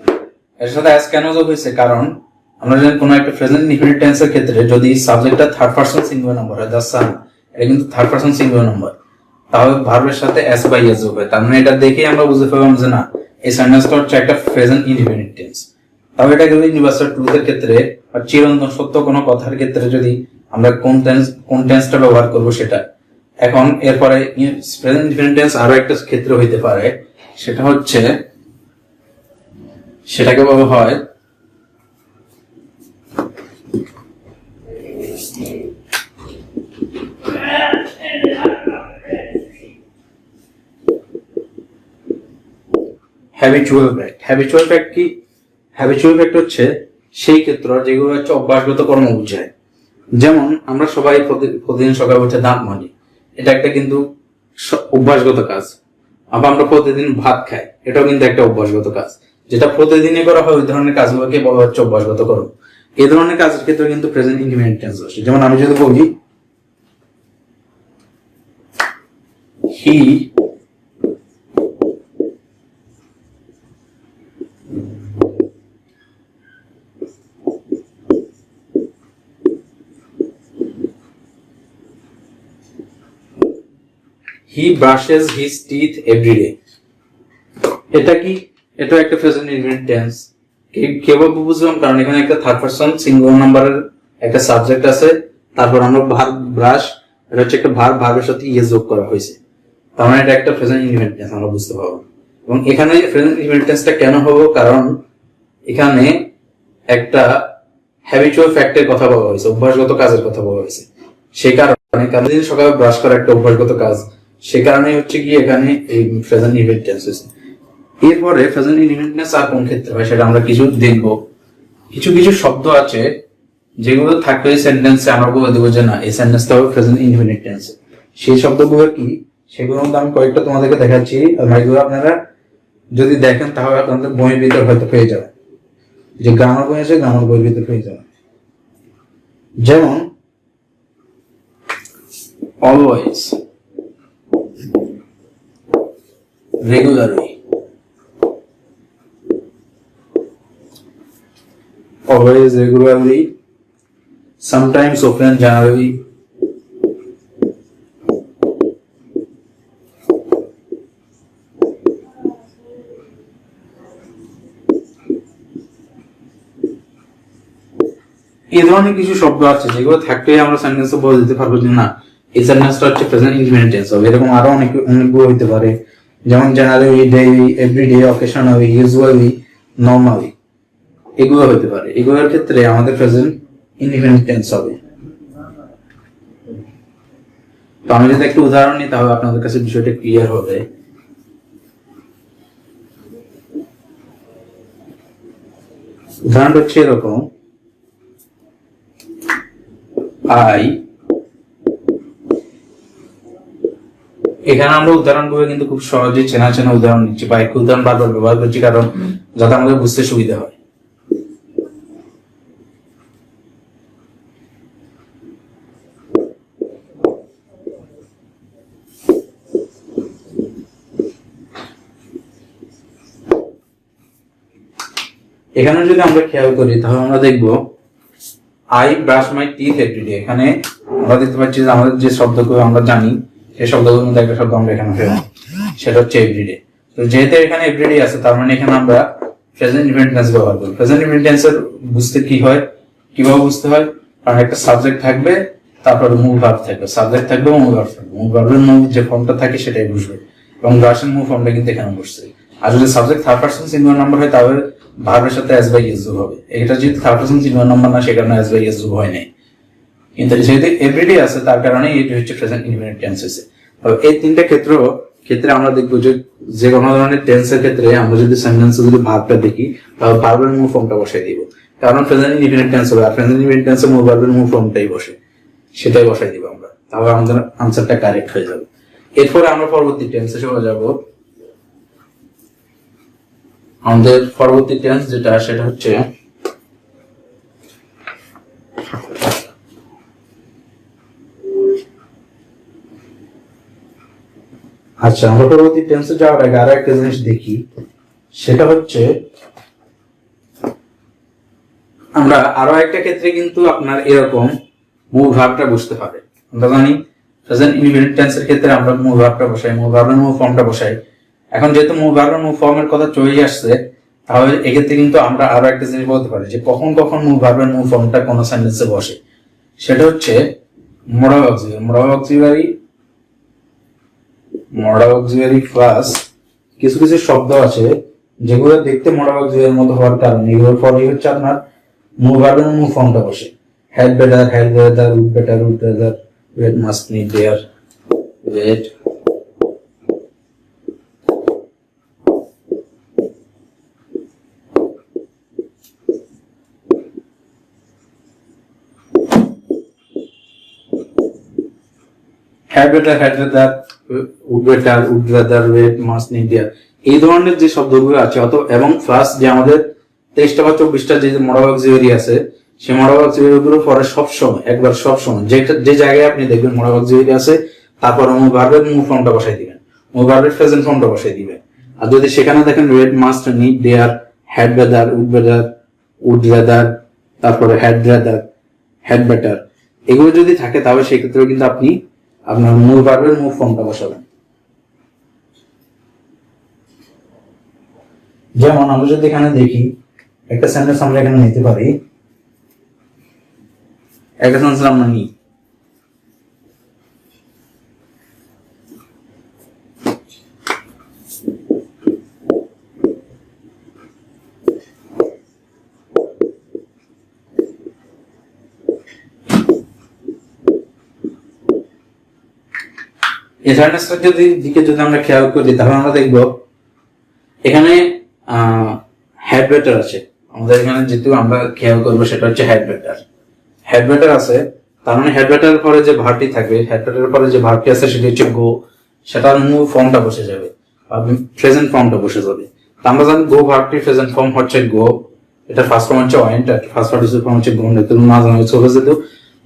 এর সাথে এস কেন যোগ হয়েছে? কারণ আমরা জানি কোনো একটা প্রেজেন্ট ইনডিফিনিট টেন্সের ক্ষেত্রে যদি সাবজেক্টটা থার্ড পারসন সিঙ্গুলার নাম্বার হয়, দ্য সান, এটা কিন্তু থার্ড পারসন সিঙ্গুলার নাম্বার, তাহলে ভার্বের সাথে এস বাই এস যোগ হয়। তার মানে এটা দেখেই আমরা বুঝতে পারলাম যে না, এই সেন্টেন্সটা হচ্ছে একটা প্রেজেন্ট ইনডিফিনিট টেন্স। তাহলে এটা কিন্তু ইউনিভার্সাল ট্রুথের ক্ষেত্রে বা চিরন্তন সত্য কোনো কথার ক্ষেত্রে যদি আমরা কোন টেন্সটা ব্যবহার করব সেটা। এখন এরপরে প্রেজেন্ট ইনডিফিনিট টেন্স আরো একটা ক্ষেত্রে হইতে পারে, সেটা হচ্ছে সেটাকে বলা হয় হ্যাবিচুয়াল ফ্যাক্ট। হ্যাবিচুয়াল ফ্যাক্ট কি? হ্যাবিচুয়াল ফ্যাক্ট হচ্ছে সেই ক্ষেত্র যেগুলো হচ্ছে অভ্যাসগত কর্ম বোঝায়। যেমন আমরা সবাই প্রতিদিন সকালে উঠে দাঁত মাজি, এটা একটা কিন্তু অভ্যাসগত কাজ। আবার আমরা প্রতিদিন ভাত খাই, এটাও কিন্তু একটা অভ্যাসগত কাজ। যেটা প্রতিদিনই করা হয় ওই ধরনের কাজগুলোকে বলা হচ্ছে অভ্যাসগত কর্ম। এই ধরনের কাজের ক্ষেত্রে কিন্তু প্রেজেন্ট ইনডিফিনিট টেন্স আসে। যেমন আমি যদি বলি হি he brushes his teeth every day, এটা কি? এটা একটা প্রেজেন্ট ইনডিফিনিট টেন্স। কিভাবে বুঝলাম? কারণ এখানে একটা থার্ড পারসন সিঙ্গুলার নাম্বারের একটা সাবজেক্ট আছে, তারপর আমরা ভার্ব ব্রাশ, এটা হচ্ছে একটা ভার্বের সাথে ইয়ে যোগ করা হয়েছে, তার মানে এটা একটা প্রেজেন্ট ইনডিফিনিট টেন্স আমরা বুঝতে পারবো। এবং এখানে প্রেজেন্ট ইনডিফিনিট টেন্সটা কেন হবো? কারণ এখানে একটা হ্যাবিচুয়াল ফ্যাক্টের কথা বলা হয়েছে, অভ্যাসগত কাজের কথা বলা হয়েছে। সেই কারণে কারণ সকালে ব্রাশ করা একটা অভ্যাসগত কাজ, সে কারণে হচ্ছে কি এখানে এই প্রেজেন্ট ইনডিফিনিট টেন্স হয়েছে। এরপরে প্রেজেন্ট ইনডিফিনিট টেন্স আর কোন ক্ষেত্রে হয় সেটা আমরা কিছু দেখব। কিছু কিছু শব্দ আছে যেগুলো থাকলে এই সেন্টেন্সে আমরা বলে দেবো যে না, এই সেন্টেন্সটা হবে প্রেজেন্ট ইনডিফিনিট টেন্স। সেই শব্দগুলো কি সেগুলোর মধ্যে আমি কয়েকটা তোমাদেরকে দেখাচ্ছি, এগুলো আপনারা যদি দেখেন তাহলে আপনাদের বইয়ের ভিতর হয়তো পেয়ে যাবে, যে গ্রামার বই আছে গ্রামার বইয়ের ভিতর পেয়ে যাবে। যেমন always, regularly, always, regularly, sometimes, often, generally, এই ধরনের কিছু শব্দ আছে যেগুলো থাকলে আমরা সেন্টেন্সে বলে দিতে পারবো যে না, এই সেন্টেন্সটা হচ্ছে প্রেজেন্ট ইনডিফিনিট টেন্স হবে। এরকম আরো অনেকগুলো হইতে পারে, যেমন generally, daily, everyday, occasionally, usually, normally, এগুলো হতে পারে। এগুলোর ক্ষেত্রে আমাদের প্রেজেন্ট ইনডিফিনিট টেন্স হবে। তো আমি যদি একটা উদাহরণ নিই তাহলে আপনাদের কাছে বিষয়টা ক্লিয়ার হবে। উদাহরণটা হচ্ছে এরকম, এখানে আমরা উদাহরণগুলো কিন্তু খুব সহজে চেনা উদাহরণ নিচ্ছি বা এক উদাহরণ বারবার ব্যবহার করছি, কারণ যাতে আমাদের বুঝতে সুবিধা হয়। এখানে যদি আমরা খেয়াল করি তাহলে আমরা দেখবো I brush my teeth everyday. এখানে আমরা দেখতে পাচ্ছি যে আমাদের যে শব্দগুলো আমরা জানি সেই শব্দগুলোর মধ্যে একটা শব্দ আমরা এখানে পেলাম, সেটা হচ্ছে এভরিডে। তো যেহেতু এখানে এভরিডে আছে তার মানে এখানে আমরা প্রেজেন্ট ইনডিফিনিট টেন্স ব্যবহার করব। প্রেজেন্ট ইনডিফিনিট টেন্সের বুঝতে কি হয়, কিভাবে বুঝতে হয়? কারণ একটা সাবজেক্ট থাকবে, তারপরে মূল ভার্ব থাকবে, সাবজেক্ট থাকবে, মূল ভার্ব থাকবে। মূল ভার্বের মূল যে ফর্মটা থাকে সেটাই বুঝবে, এবং ব্রাশের মূল ফর্মটা কিন্তু এখানে বসছে। আর যদি subject third person singular number হয় তাহলে ভার্বের সাথে এস বাই এস যোগ হবে। এটা যেহেতু থার্ড পারসন সিঙ্গুলার নাম্বার না, সে কারণে এস বাই এস যোগ হয় নাই। কিন্তু যেহেতু এভরিডে আছে তার কারণে এটা হচ্ছে প্রেজেন্ট ইনডিফিনিট টেন্স হয়েছে। তবে এই তিনটা ক্ষেত্রে আমরা দেখবো যে কোনো ধরনের টেন্সের ক্ষেত্রে আমরা যদি সেন্টেন্সে যদি ভার্বটা দেখি তাহলে ভার্বের মূল ফর্মটা বসাই দিব, কারণ প্রেজেন্ট ইনডিফিনিট টেন্স হবে, আর প্রেজেন্ট ইনডিফিনিট টেন্সে মূল ভার্বের মূল ফর্মটাই বসে, সেটাই বসাই দিব আমরা, তাহলে আমাদের আনসারটা কারেক্ট হয়ে যাবে। এরপরে আমরা পরবর্তী টেন্সে চলে যাব। আমাদের পরবর্তী টেন্স যেটা সেটা হচ্ছে আচ্ছা, আমরা পরবর্তী টেন্সে যাওয়ার আগে আরো একটা জিনিস দেখি, সেটা হচ্ছে আমরা আরো একটা ক্ষেত্রে কিন্তু আপনার এরকম মুভ ভার্বটা বসতে পারে। আমরা জানি প্রেজেন্ট ইনডিফিনিট টেন্সের ক্ষেত্রে আমরা মুভ ভার্বটা বসাই, মুভ ভার্বের মুভ ফর্মটা বসাই। এখন যেহেতু মুভ ভার্বের মুভ ফর্মের কথা চলে আসছে, তাহলে এক্ষেত্রে কিন্তু আমরা আরো একটা জিনিস বলতে পারি যে কখন কখন মুভ ভার্বের মুভ ফর্মটা কোন সেন্টেন্সে বসে। সেটা হচ্ছে মডাল অক্সিলারি প্লাস কিছু কিছু শব্দ আছে যেগুলো দেখতে মডাল অক্সিলারির মতো হওয়ার কারণে এগুলোর পরেই হচ্ছে আপনার মুভ ভার্বের মুভ ফর্মটা বসে। Had better, would better, ought must need dare, ought এই ধরনের যে শব্দগুলো আছে এবং প্লাস যে আমাদের 23টা বা 24টা যে মডাল অক্সিলারি আছে, সেই মডাল অক্সিলারি গুলো পরে সবসময় যে জায়গায় আপনি দেখবেন মডাল অক্সিলারি আছে, তারপর মুভ ভার্বের মুভ ফর্মটা বসাই দিবেন, মুভ ভার্বের প্রেজেন্ট ফর্মটা বসাই দিবেন। আর যদি সেখানে দেখেন রেড must need dare, had better, would better, তারপরে হ্যাড বেটার, এগুলো যদি থাকে তাহলে সেক্ষেত্রেও কিন্তু আপনি আপনার মুভ ভার্বের মুভ ফর্মটা বসাবেন। যেমন আমরা যদি এখানে দেখি একটা সেন্টেন্স আমরা এখানে নিতে পারি, একটা সেন্টেন্স আমরা নিই, এই সেন্টেন্সটার দিকে যদি আমরা খেয়াল করি তাহলে আমরা দেখব এখানে হ্যাড বেটার আছে। আমাদের এখানে যেহেতু আমরা খেয়াল করবো সেটা হচ্ছে হ্যাড বেটার আছে, তার মানে হ্যাড বেটার পরে যে ভার্বটি থাকবে, হ্যাড বেটার পরে যে ভার্বটি আছে সেটা হচ্ছে গো, সেটার মুভ ফর্মটা বসে যাবে, প্রেজেন্ট ফর্মটা বসে যাবে। তো আমরা জানি গো ভার্বটির প্রেজেন্ট ফর্ম হচ্ছে গো, এটা ফার্স্ট ফর্ম হচ্ছে ওয়েন্ট, ফার্স্ট পার্টিসিপল ফর্ম হচ্ছে গোন, এটা না জানা চলে যেত।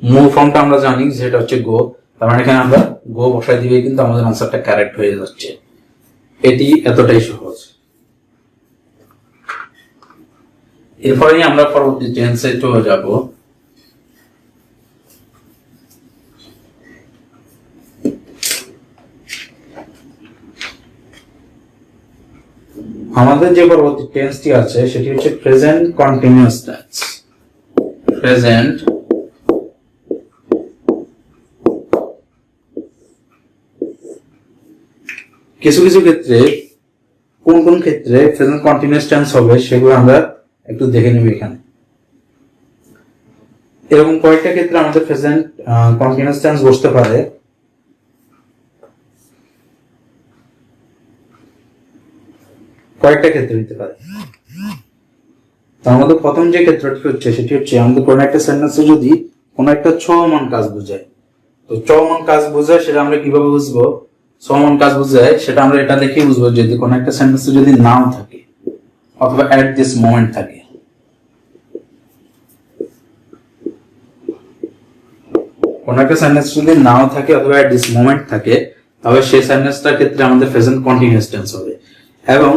মুভ ফর্মটা আমরা জানি যেটা হচ্ছে গো, তার মানে এখানে আমরা গো বসাই দিবে কিন্তু আমাদের আনসারটা কারেক্ট হয়ে যাচ্ছে। এটি এতটাই সহজ। এরপরেই আমরা পরবর্তী টেন্সে চলে যাব। আমাদের যে পরবর্তী টেন্সটি আছে সেটি হচ্ছে প্রেজেন্ট কন্টিনিউয়াস টেন্স। প্রেজেন্ট কিছু কিছু ক্ষেত্রে কোন কোন ক্ষেত্রে প্রেজেন্ট কন্টিনিউয়াস টেন্স হবে সেগুলো আমরা একটু দেখে নেব। এখানে এরকম কয়েকটা ক্ষেত্রে আমাদের প্রেজেন্ট কন্টিনিউয়াস টেন্স বসতে পারে। কয়েকটা ক্ষেত্রে হতে পারে। তো আমাদের প্রথম যে ক্ষেত্রটি হচ্ছে সেটি হচ্ছে আমাদের কোনো একটা সেন্টেন্সে যদি কোনো একটা চলমান কাজ বোঝায়, তো চলমান কাজ বোঝায় সেটা আমরা কিভাবে বুঝবো? চলমান কাজ বোঝায় সেটা আমরা এটা দেখেই বুঝবো যদি কোনো একটা সেন্টেন্সে যদি নাও থাকে অথবা এট দিস মোমেন্ট থাকে। কোন একটা সেন্টেন্স যদি নাও থাকে অথবা এট দিস মোমেন্ট থাকে তাহলে সেই সেন্টেন্সটার ক্ষেত্রে আমাদের প্রেজেন্ট কন্টিনিউয়াস টেন্স হবে। এবং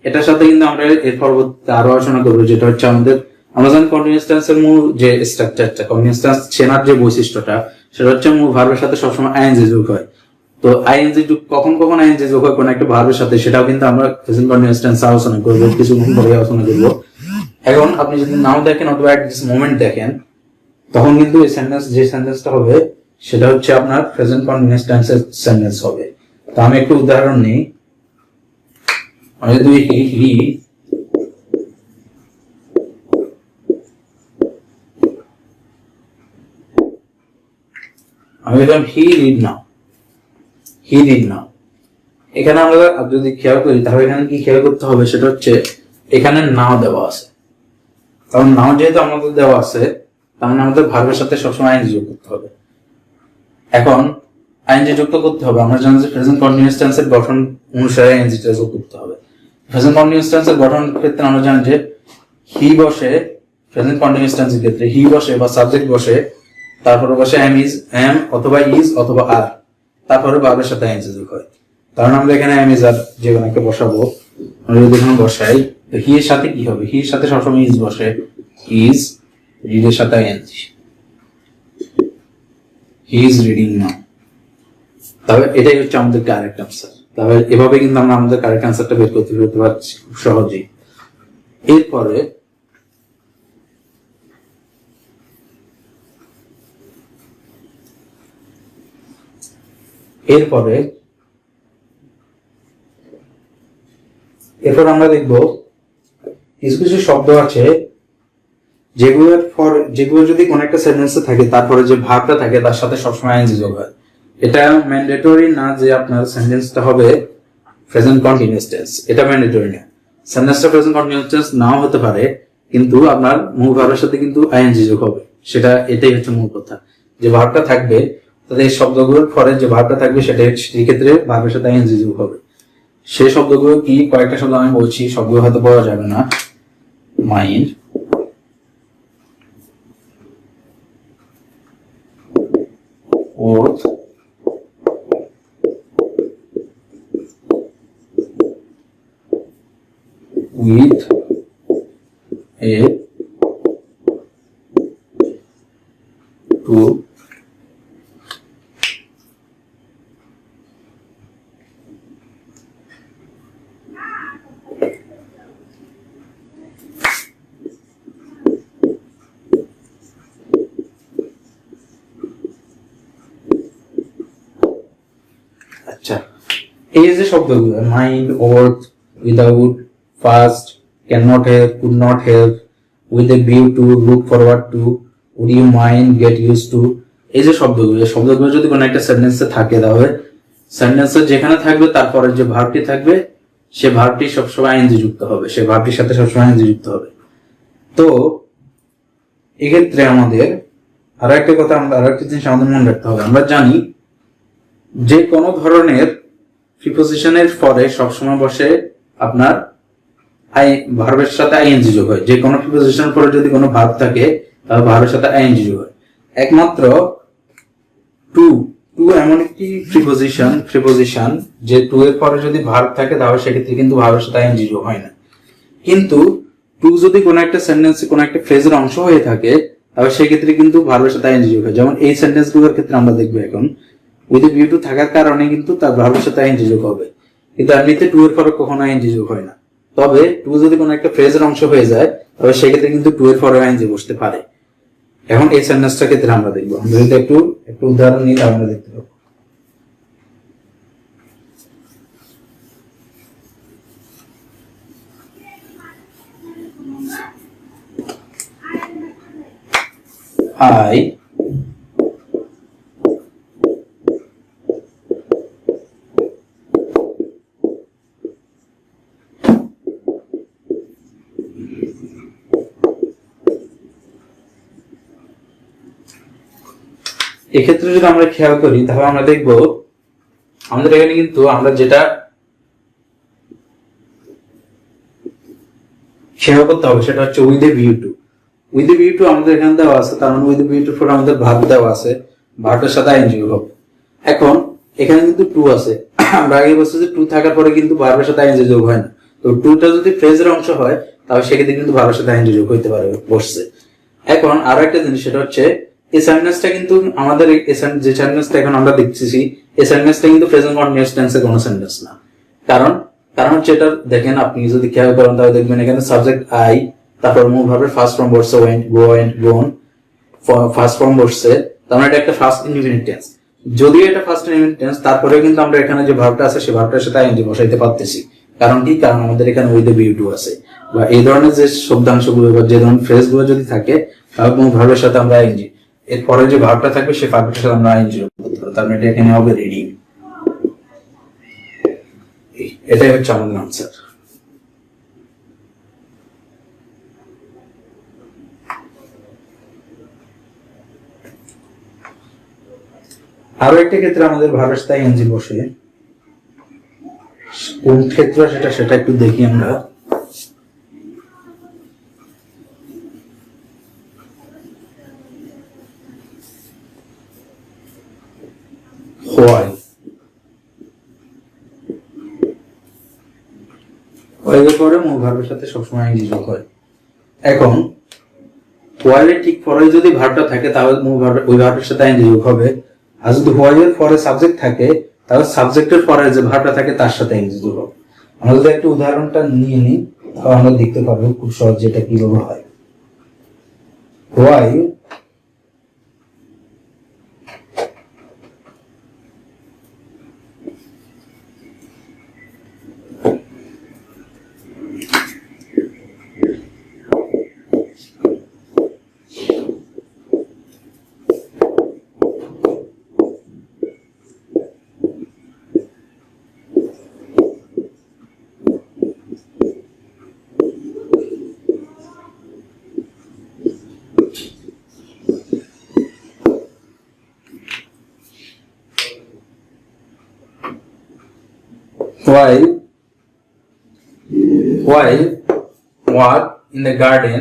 এটার সাথে কিন্তু আমরা এর পরবর্তীতে আরো আলোচনা করবো, যেটা হচ্ছে আমরা জানি কন্টিনিউয়াস টেন্সের মূল যে স্ট্রাকচারটা, কন্টিনিউয়াস টেন্স চেনার যে বৈশিষ্ট্যটা সেটা হচ্ছে মূল ভার্বের সাথে সবসময় আইএনজি যোগ হয়। তো আইএনজি যোগ কখন কখন আইএনজি যোগ হয় কোন একটা ভার্বের সাথে, সেটাও কিন্তু আমরা প্রেজেন্ট কন্টিনিউয়াস টেন্স আলোচনা করবো, কিছুক্ষণ পরে আলোচনা করবো। এখন আপনি যদি নাও দেখেন অথবা এট দিস মোমেন্ট দেখেন তখন কিন্তু এই সেন্টেন্স যে সেন্টেন্সটা হবে সেটা হচ্ছে আপনার প্রেজেন্ট কন্টিনিউয়াস টেন্সের সেন্টেন্স হবে। তো আমি একটু উদাহরণ নিই। আমি যদি হি রিড নাও, এখানে আমরা যদি খেয়াল করি তাহলে এখানে কি খেয়াল করতে হবে সেটা হচ্ছে এখানে নাও দেওয়া আছে। কারণ নাও যেহেতু আমাদের দেওয়া আছে তার মানে আমাদের ভার্বের সাথে সবসময় আইএনজি যোগ করতে হবে। এখন আইএনজি যুক্ত করতে হবে, আমরা জানি যে প্রেজেন্ট কন্টিনিউয়াস টেন্সের গঠন অনুসারে আইএনজি যোগ করতে হবে। প্রেজেন্ট কন্টিনিউয়াস টেন্সের গঠনের ক্ষেত্রে আমরা জানি যে হি বসে, প্রেজেন্ট কন্টিনিউয়াস টেন্সের ক্ষেত্রে হি বসে বা সাবজেক্ট বসে, তারপরে বসে এম অথবা ইজ অথবা আর, তারপরে ভার্বের সাথে আইএনজি যোগ হয়। কারণ আমরা এখানে এম ইজ আর যে কোনো একটা বসাবো, আমরা যদি এখানে বসাই তো হি এর সাথে কি হবে, হি এর সাথে সবসময় ইজ বসে, ইজ রিড এর সাথে I N G, he is reading now. তবে এটাই হচ্ছে আমাদের কারেক্ট আনসার। তবে এভাবে কিন্তু আমরা আমাদের কারেক্ট আনসারটা বের করতে পারছি খুব সহজেই। এরপরে এরপর আমরা দেখব কিছু কিছু শব্দ আছে যেগুলো যদি কোন একটা সেন্টেন্সে থাকে তারপরে যে ভার্বটা থাকে তার সাথে সবসময় আইএনজি যোগ হয়। এটা ম্যান্ডেটরি না যে আপনার সেন্টেন্সটা হবে প্রেজেন্ট কন্টিনিউয়াস টেন্স, এটা ম্যান্ডেটরি না। সেন্টেন্সটা প্রেজেন্ট কন্টিনিউয়াস টেন্স নাও হতে পারে, কিন্তু আপনার মূল ভার্বের সাথে কিন্তু আইএনজি যোগ হবে। এটাই হচ্ছে মূল কথা, যে ভার্বটা থাকবে তাদের এই শব্দগুলোর পরে যে ভার্বটা থাকবে সেটা সেই ক্ষেত্রে ভার্বের সাথে আইএনজি যোগ হবে। সেই শব্দগুলো কি, কয়েকটা শব্দ আমি বলছি, সবগুলো হয়তো বলা যাবে না। Mind, worth, with a to আচ্ছা, এই যে শব্দগুলো mind, worth, without, fast, cannot help, could not help, with a view to, look forward to, would you mind, get used to, এই যে শব্দগুলো যদি কোনো একটা সেন্টেন্সে থাকে তাহলে সেন্টেন্সে যেখানে থাকবে তারপরে যে ভার্বটি থাকবে সে ভার্বটি সবসময় আইএনজি যুক্ত হবে, সে ভার্বটির সাথে সবসময় আইএনজি যুক্ত হবে। তো এক্ষেত্রে আমাদের আরো একটা জিনিস আমাদের মনে রাখতে হবে। আমরা জানি যে কোনো ধরনের প্রিপোজিশনের পরে সবসময় বসে আপনার ভার্বের সাথে আইএনজি যোগ হয়। যে কোনো প্রিপোজিশনের পরে যদি কোনো ভার্ব থাকে তাহলে ভার্বের সাথে আইএনজি যোগ হয়। একমাত্র টু এমন একটি প্রিপোজিশন যে টু এর পরে যদি ভার্ব থাকে তাহলে সেক্ষেত্রে কিন্তু ভার্বের সাথে আইএনজি যোগ হয় না। কিন্তু টু যদি কোনো একটা সেন্টেন্সে কোনো একটা ফ্রেজের অংশ হয়ে থাকে তাহলে সেক্ষেত্রে কিন্তু ভার্বের সাথে আইএনজি যোগ হয়। যেমন এই সেন্টেন্সগুলোর ক্ষেত্রে আমরা দেখবো এখন উইথ ভিউ টু থাকার কারণে কিন্তু তার ভার্বের সাথে আইএনজি যোগ হবে, কিন্তু এমনিতে টু এর পরে কখনো আইএনজি যোগ হয় না। তবে টু যদি কোনো একটা ফ্রেজের অংশ হয়ে যায় তবে সেক্ষেত্রে কিন্তু টু এর পরে আইএনজি বসতে পারে। এখন এই সেন্টেন্সটার ক্ষেত্রে আমরা দেখবো, আমরা যদি একটু উদাহরণ নিই তাহলে আমরা দেখতে পাবো। I এক্ষেত্রে যদি আমরা খেয়াল করি তাহলে আমরা দেখব আমাদের এখানে কিন্তু আমরা যেটা খেয়াল করতে হবে সেটা হচ্ছে with a view to. With a view to আমাদের এখানে দেওয়া আছে, তার মানে উইথ এ ভিউ টু পরে আমাদের ভার্ব দেওয়া আছে, ভার্বের সাথে আইএনজি হবে। এখন এখানে কিন্তু টু আছে, আমরা আগে বলছি যে টু থাকার পরে কিন্তু ভার্বের সাথে আইএনজি যোগ হয় না। তো টুটা যদি ফ্রেজের অংশ হয় তাহলে সেক্ষেত্রে কিন্তু ভার্বের সাথে আইএনজি যোগ হইতে পারে, বসছে। এখন আরো একটা জিনিস, সেটা হচ্ছে এই সেন্টেন্সটা কিন্তু আমাদের যে সেন্টেন্সটা এখন আমরা দেখতেছি এই সেন্টেন্সটা কিন্তু প্রেজেন্ট কন্টিনিউয়াস টেন্সের কোনো সেন্টেন্স না। কারণ হচ্ছে এটা দেখেন, আপনি যদি খেয়াল করেন তাহলে দেখবেন এখানে সাবজেক্ট আই, তারপর মূল ভার্বের ফার্স্ট ফর্ম বসছে went, go and gone, first form বসছে, তার মানে এটা একটা ফার্স্ট ইনডিফিনিট টেন্স। যদিও এটা ফার্স্ট ইনডিফিনিট টেন্স তারপরে কিন্তু আমরা এখানে যে ভার্বটা আছে সেই ভার্বটার সাথে আইএনজি বসাইতে পারতেছি। কারণ কি, কারণ আমাদের এখানে উইথ দ্য ভিউ টু আছে, বা এই ধরনের যে শব্দাংশগুলো বা যে ধরনের ফ্রেজগুলো যদি থাকে তাহলে মূল ভার্বের সাথে আমরা আইএনজি, এরপরে যে ভার্বটা থাকবে সেই ভার্বটার সাথে আমরা আইএনজি যোগ করতে পারবো। তার মানে এটা এখানে হবে রিডিং। এটাই হচ্ছে আমাদের আনসার। আরো একটা ক্ষেত্রে আমাদের ভার্বের সাথে আইএনজি বসে, কোন ক্ষেত্রে সেটা একটু দেখি আমরা। পরে মূল ভার্বের সাথে সবসময় আইএনজি যোগ হয়। এখন হোয়াইলের ঠিক পরে যদি ভার্বটা থাকে তাহলে মূল ভার্ব ওই ভার্বের সাথে আইএনজি যোগ হবে, আর যদি হোয়াইলের পরে সাবজেক্ট থাকে তাহলে সাবজেক্টের পরে যে ভার্বটা থাকে তার সাথে আইএনজি যোগ হবে। আমরা যদি একটু উদাহরণটা নিয়ে নিই তাহলে আমরা দেখতে পারবো খুব সহজে এটা কিভাবে হয়। While while walk in the garden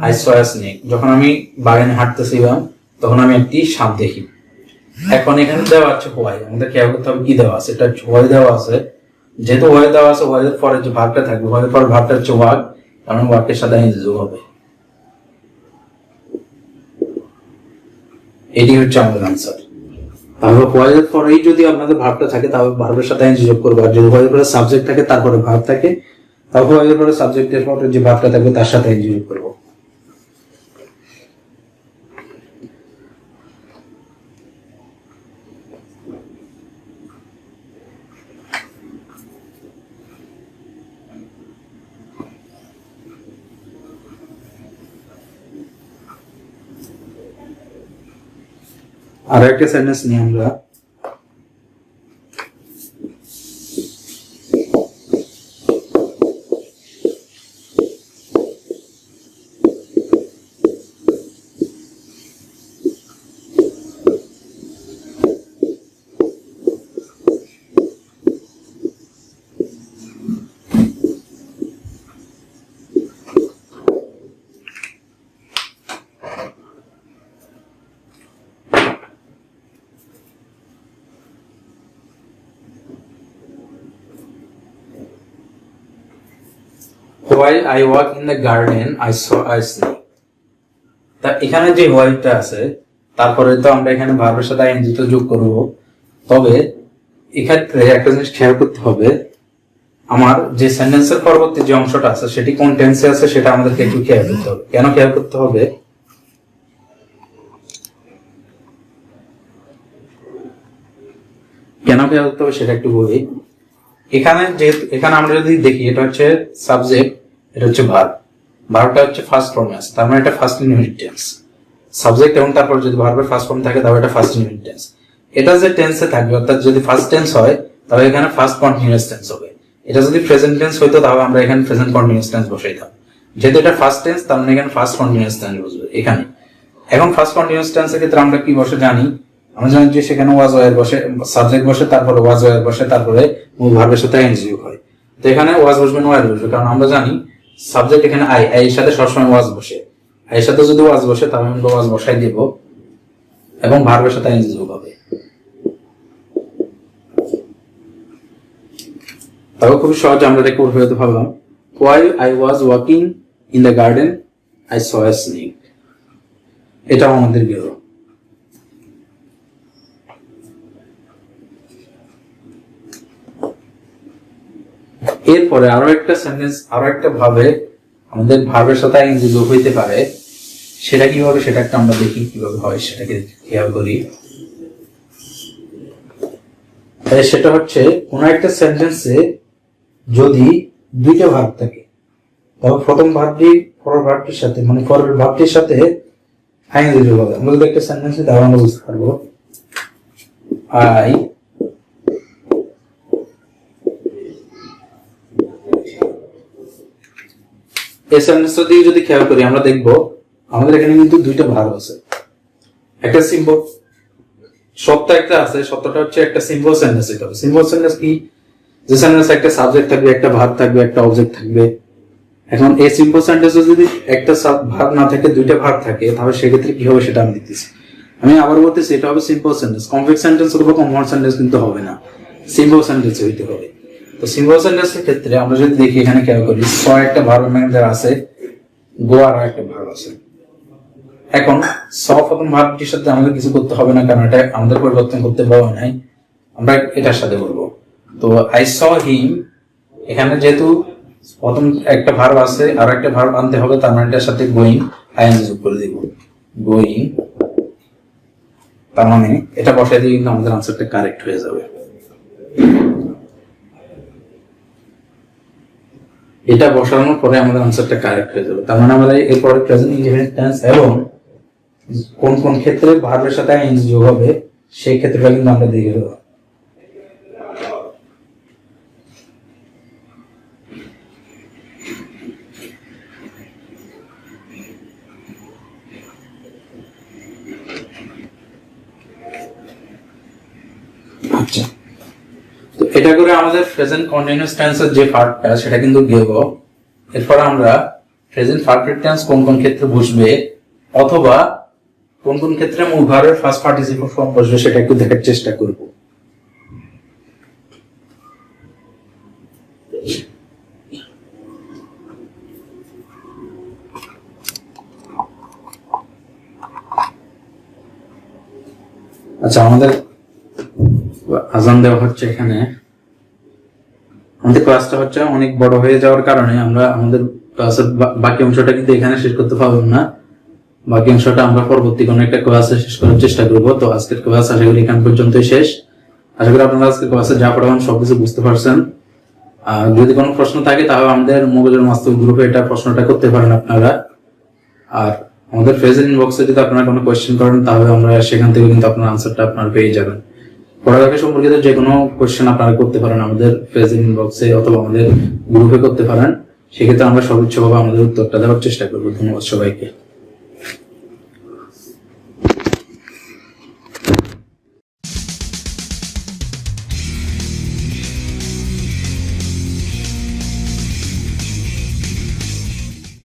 I saw a snake. যখন আমি বাগানে হাঁটতেছিলাম তখন আমি একটি সাপ দেখি। এখন এখানে দেওয়া আছে হোয়াই, আমাদের খেয়াল করতে হবে কি দেওয়া আছে। এটা হোয়াই দেওয়া আছে, যেহেতু হোয়াই দেওয়া আছে হোয়াইয়ের পরে যে ভার্বটা থাকবে, হোয়াইয়ের পরে ভার্বটা হচ্ছে ওয়াক, কারণ ওয়াকের সাথে আইএনজি যোগ হবে। এটি হচ্ছে আমাদের আনসার। তাহলে হোয়াইলের পরেই যদি আপনাদের ভার্বটা থাকে তাহলে ভার্বের সাথে আইএনজি যোগ করবে, আর যদি হোয়াইলের পরে সাবজেক্ট থাকে তারপরে ভার্ব থাকে তাহলে হোয়াইলের পরে সাবজেক্টের পরে যে ভার্বটা থাকবে তার সাথে আইএনজি যোগ করব। আর একটা সেন্টেন্স নিয়ে আমরা while I walk in the garden I saw a snake. তা এখানে যে হোয়াইলটা আছে তারপরে তো আমরা এখানে ভার্বের সাথে আইএনজি তো যোগ করব, তবে এক্ষেত্রে একটা জিনিস খেয়াল করতে হবে, আমার যে সেন্টেন্সের পরবর্তী যে অংশটা আছে সেটি কোন টেন্সে আছে সেটা আমাদেরকে একটু খেয়াল করতে হবে। কেন খেয়াল করতে হবে? সেটা একটু বলি। এখানে যেহেতু এখানে আমরা যদি দেখি এটা হচ্ছে সাবজেক্ট, এটা হচ্ছে ভার্ব, ভার্বটা হচ্ছে ফার্স্ট ফর্মে আছে, তার মানে এটা ফার্স্ট ইনডিফিনিট টেন্স। সাবজেক্ট এবং তারপর যদি ভার্বের ফার্স্ট ফর্ম থাকে তাহলে এটা ফার্স্ট ইনডিফিনিট টেন্স। এটা যে টেন্সে থাকবে অর্থাৎ যদি ফার্স্ট টেন্স হয় তাহলে এখানে ফার্স্ট কন্টিনিউয়াস টেন্স হবে। এটা যদি প্রেজেন্ট টেন্স হইতো তাহলে আমরা এখানে প্রেজেন্ট কন্টিনিউয়াস টেন্স বসাইতাম। যেহেতু এটা ফার্স্ট টেন্স তার মানে এখানে ফার্স্ট কন্টিনিউয়াস টেন্স বসবে এখানে। এখন ফার্স্ট কন্টিনিউয়াস টেন্সের ক্ষেত্রে আমরা কি বসে জানি? আমরা জানি যে সেখানে ওয়াজ ওয়ার বসে, সাবজেক্ট বসে, তারপরে ওয়াজ ওয়ার বসে, তারপরে মূল ভার্বের সাথে আইএনজি যোগ হয়। তো এখানে ওয়াজ বসবে না ওয়ার বসবে, কারণ আমরা জানি সাবজেক্ট এখানে আই, এর সাথে সবসময় ওয়াজ বসে। এর সাথে যদি ওয়াজ বসে তাহলে আমরা ওয়াজ বসাই দেব এবং ভার্বের সাথে আইএনজি যোগ হবে। তাও খুব সহজে আমরা এটা করতে হতে পারলাম। While I was walking in the garden I saw a snake. এটাও আমাদের গেল। এরপরে আরো একটা সেন্টেন্স, আরো একটা ভাবে আমাদের ভার্বের সাথে আইএনজি যোগ হইতে পারে, সেটা কিভাবে সেটা একটা আমরা দেখি কিভাবে হয়, সেটাকে খেয়াল করি। সেটা হচ্ছে কোন একটা সেন্টেন্সে যদি দুইটা ভার্ব থাকে তবে প্রথম ভার্বটি পরের ভার্বটির সাথে মানে পরের ভার্বটির সাথে আইএনজি যোগ হবে। আমরা যদি একটা সেন্টেন্সে তাহলে আমরা বুঝতে পারবো আই এই সেন্টেন্সটা দিয়ে যদি খেয়াল করি আমরা দেখব আমাদের এখানে কিন্তু দুইটা ভার্ব আছে। একটা সিম্বল সত্য একটা আছে, সত্যটা হচ্ছে একটা সিম্বল সেন্টেন্স। এটা সিম্বল সেন্টেন্স কি? যে সেন্টেন্সে একটা সাবজেক্ট থাকবে, একটা ভার্ব থাকবে, একটা অবজেক্ট থাকবে। এখন এই সিম্পল সেন্টেন্সে যদি একটা ভার্ব না থাকে, দুইটা ভার্ব থাকে, তাহলে সেক্ষেত্রে কি হবে সেটা আমি দিতেছি। আমি আবার বলতেছি, এটা হবে সিম্পল সেন্টেন্স। কমপ্লেক্স সেন্টেন্স অথবা কম্পাউন্ড সেন্টেন্স কিন্তু হবে না, সিম্পল সেন্টেন্স হইতে হবে। তো সিম্পল সেন্টেন্সের ক্ষেত্রে আমরা যদি দেখি, এখানে খেয়াল করি, স একটা ভার্ব ম্যানেজার আছে, গো আর একটা ভার্ব আছে। এখন স প্রথম ভার্বটির সাথে আমাদের কিছু করতে হবে না, কারণ এটা আমাদের পরিবর্তন করতে বলা নাই, আমরা এটার সাথে বলবো। তো আই স হিম, এখানে যেহেতু প্রথম একটা ভার্ব আছে আর একটা ভার্ব আনতে হবে, তার মানে এটার সাথে গোয়িং আইএনজি যোগ করে দিব, গোয়িং। তার মানে এটা বসাই দিয়ে কিন্তু আমাদের আনসারটা কারেক্ট হয়ে যাবে। এটা বসানোর পরে আমাদের আনসারটা কারেক্ট হয়ে যাবে। তার মানে আমরা এরপরে প্রেজেন্ট ইনডিফিনিট টেন্স এবং কোন কোন ক্ষেত্রে ভার্বের সাথে আইএনজি যোগ হবে সেই ক্ষেত্রটা কিন্তু আমরা দেখে দেবো। আচ্ছা, তো এটা করে আমাদের প্রেজেন্ট কন্টিনিউয়াস টেন্সের যে পার্টটা সেটা কিন্তু গেল। এরপর আমরা প্রেজেন্ট পারফেক্ট টেন্স কোন কোন ক্ষেত্রে বসবে অথবা কোন কোন ক্ষেত্রে মূল ভার্বের ফার্স্ট পার্টিসিপল ফর্ম বসবে সেটা একটু দেখার চেষ্টা করব। আচ্ছা, আমাদের আজান দেওয়া হচ্ছে এখানে। আমাদের ক্লাসটা হচ্ছে অনেক বড় হয়ে যাওয়ার কারণে আমরা আমাদের ক্লাসের বাকি অংশটা কিন্তু এখানে শেষ করতে পারবো না। বাকি অংশটা আমরা পরবর্তী কোনো একটা ক্লাসে শেষ করার চেষ্টা করবো। তো আজকের ক্লাস আশা করি এখান পর্যন্তই শেষ। আশা করি আপনারা আজকের ক্লাসে যা পড়াবেন সবকিছু বুঝতে পারছেন। আর যদি কোনো প্রশ্ন থাকে তাহলে আমাদের মগজের মাস্টার গ্রুপে এটা প্রশ্নটা করতে পারেন আপনারা। আর আমাদের ফেসবুক ইনবক্সে যদি আপনারা কোনো কোয়েশ্চেন করেন তাহলে আমরা সেখান থেকে কিন্তু আপনার আনসারটা আপনারা পেয়ে যাবেন। পড়ালেখা সম্পর্কিত যে কোনো কোয়েশ্চেন আপনারা করতে পারেন আমাদের ফেসবুক ইনবক্সে অথবা আমাদের গ্রুপে করতে পারেন। সেক্ষেত্রে আমরা সর্বোচ্চভাবে আমাদের উত্তরটা দেওয়ার চেষ্টা করবো। ধন্যবাদ সবাইকে।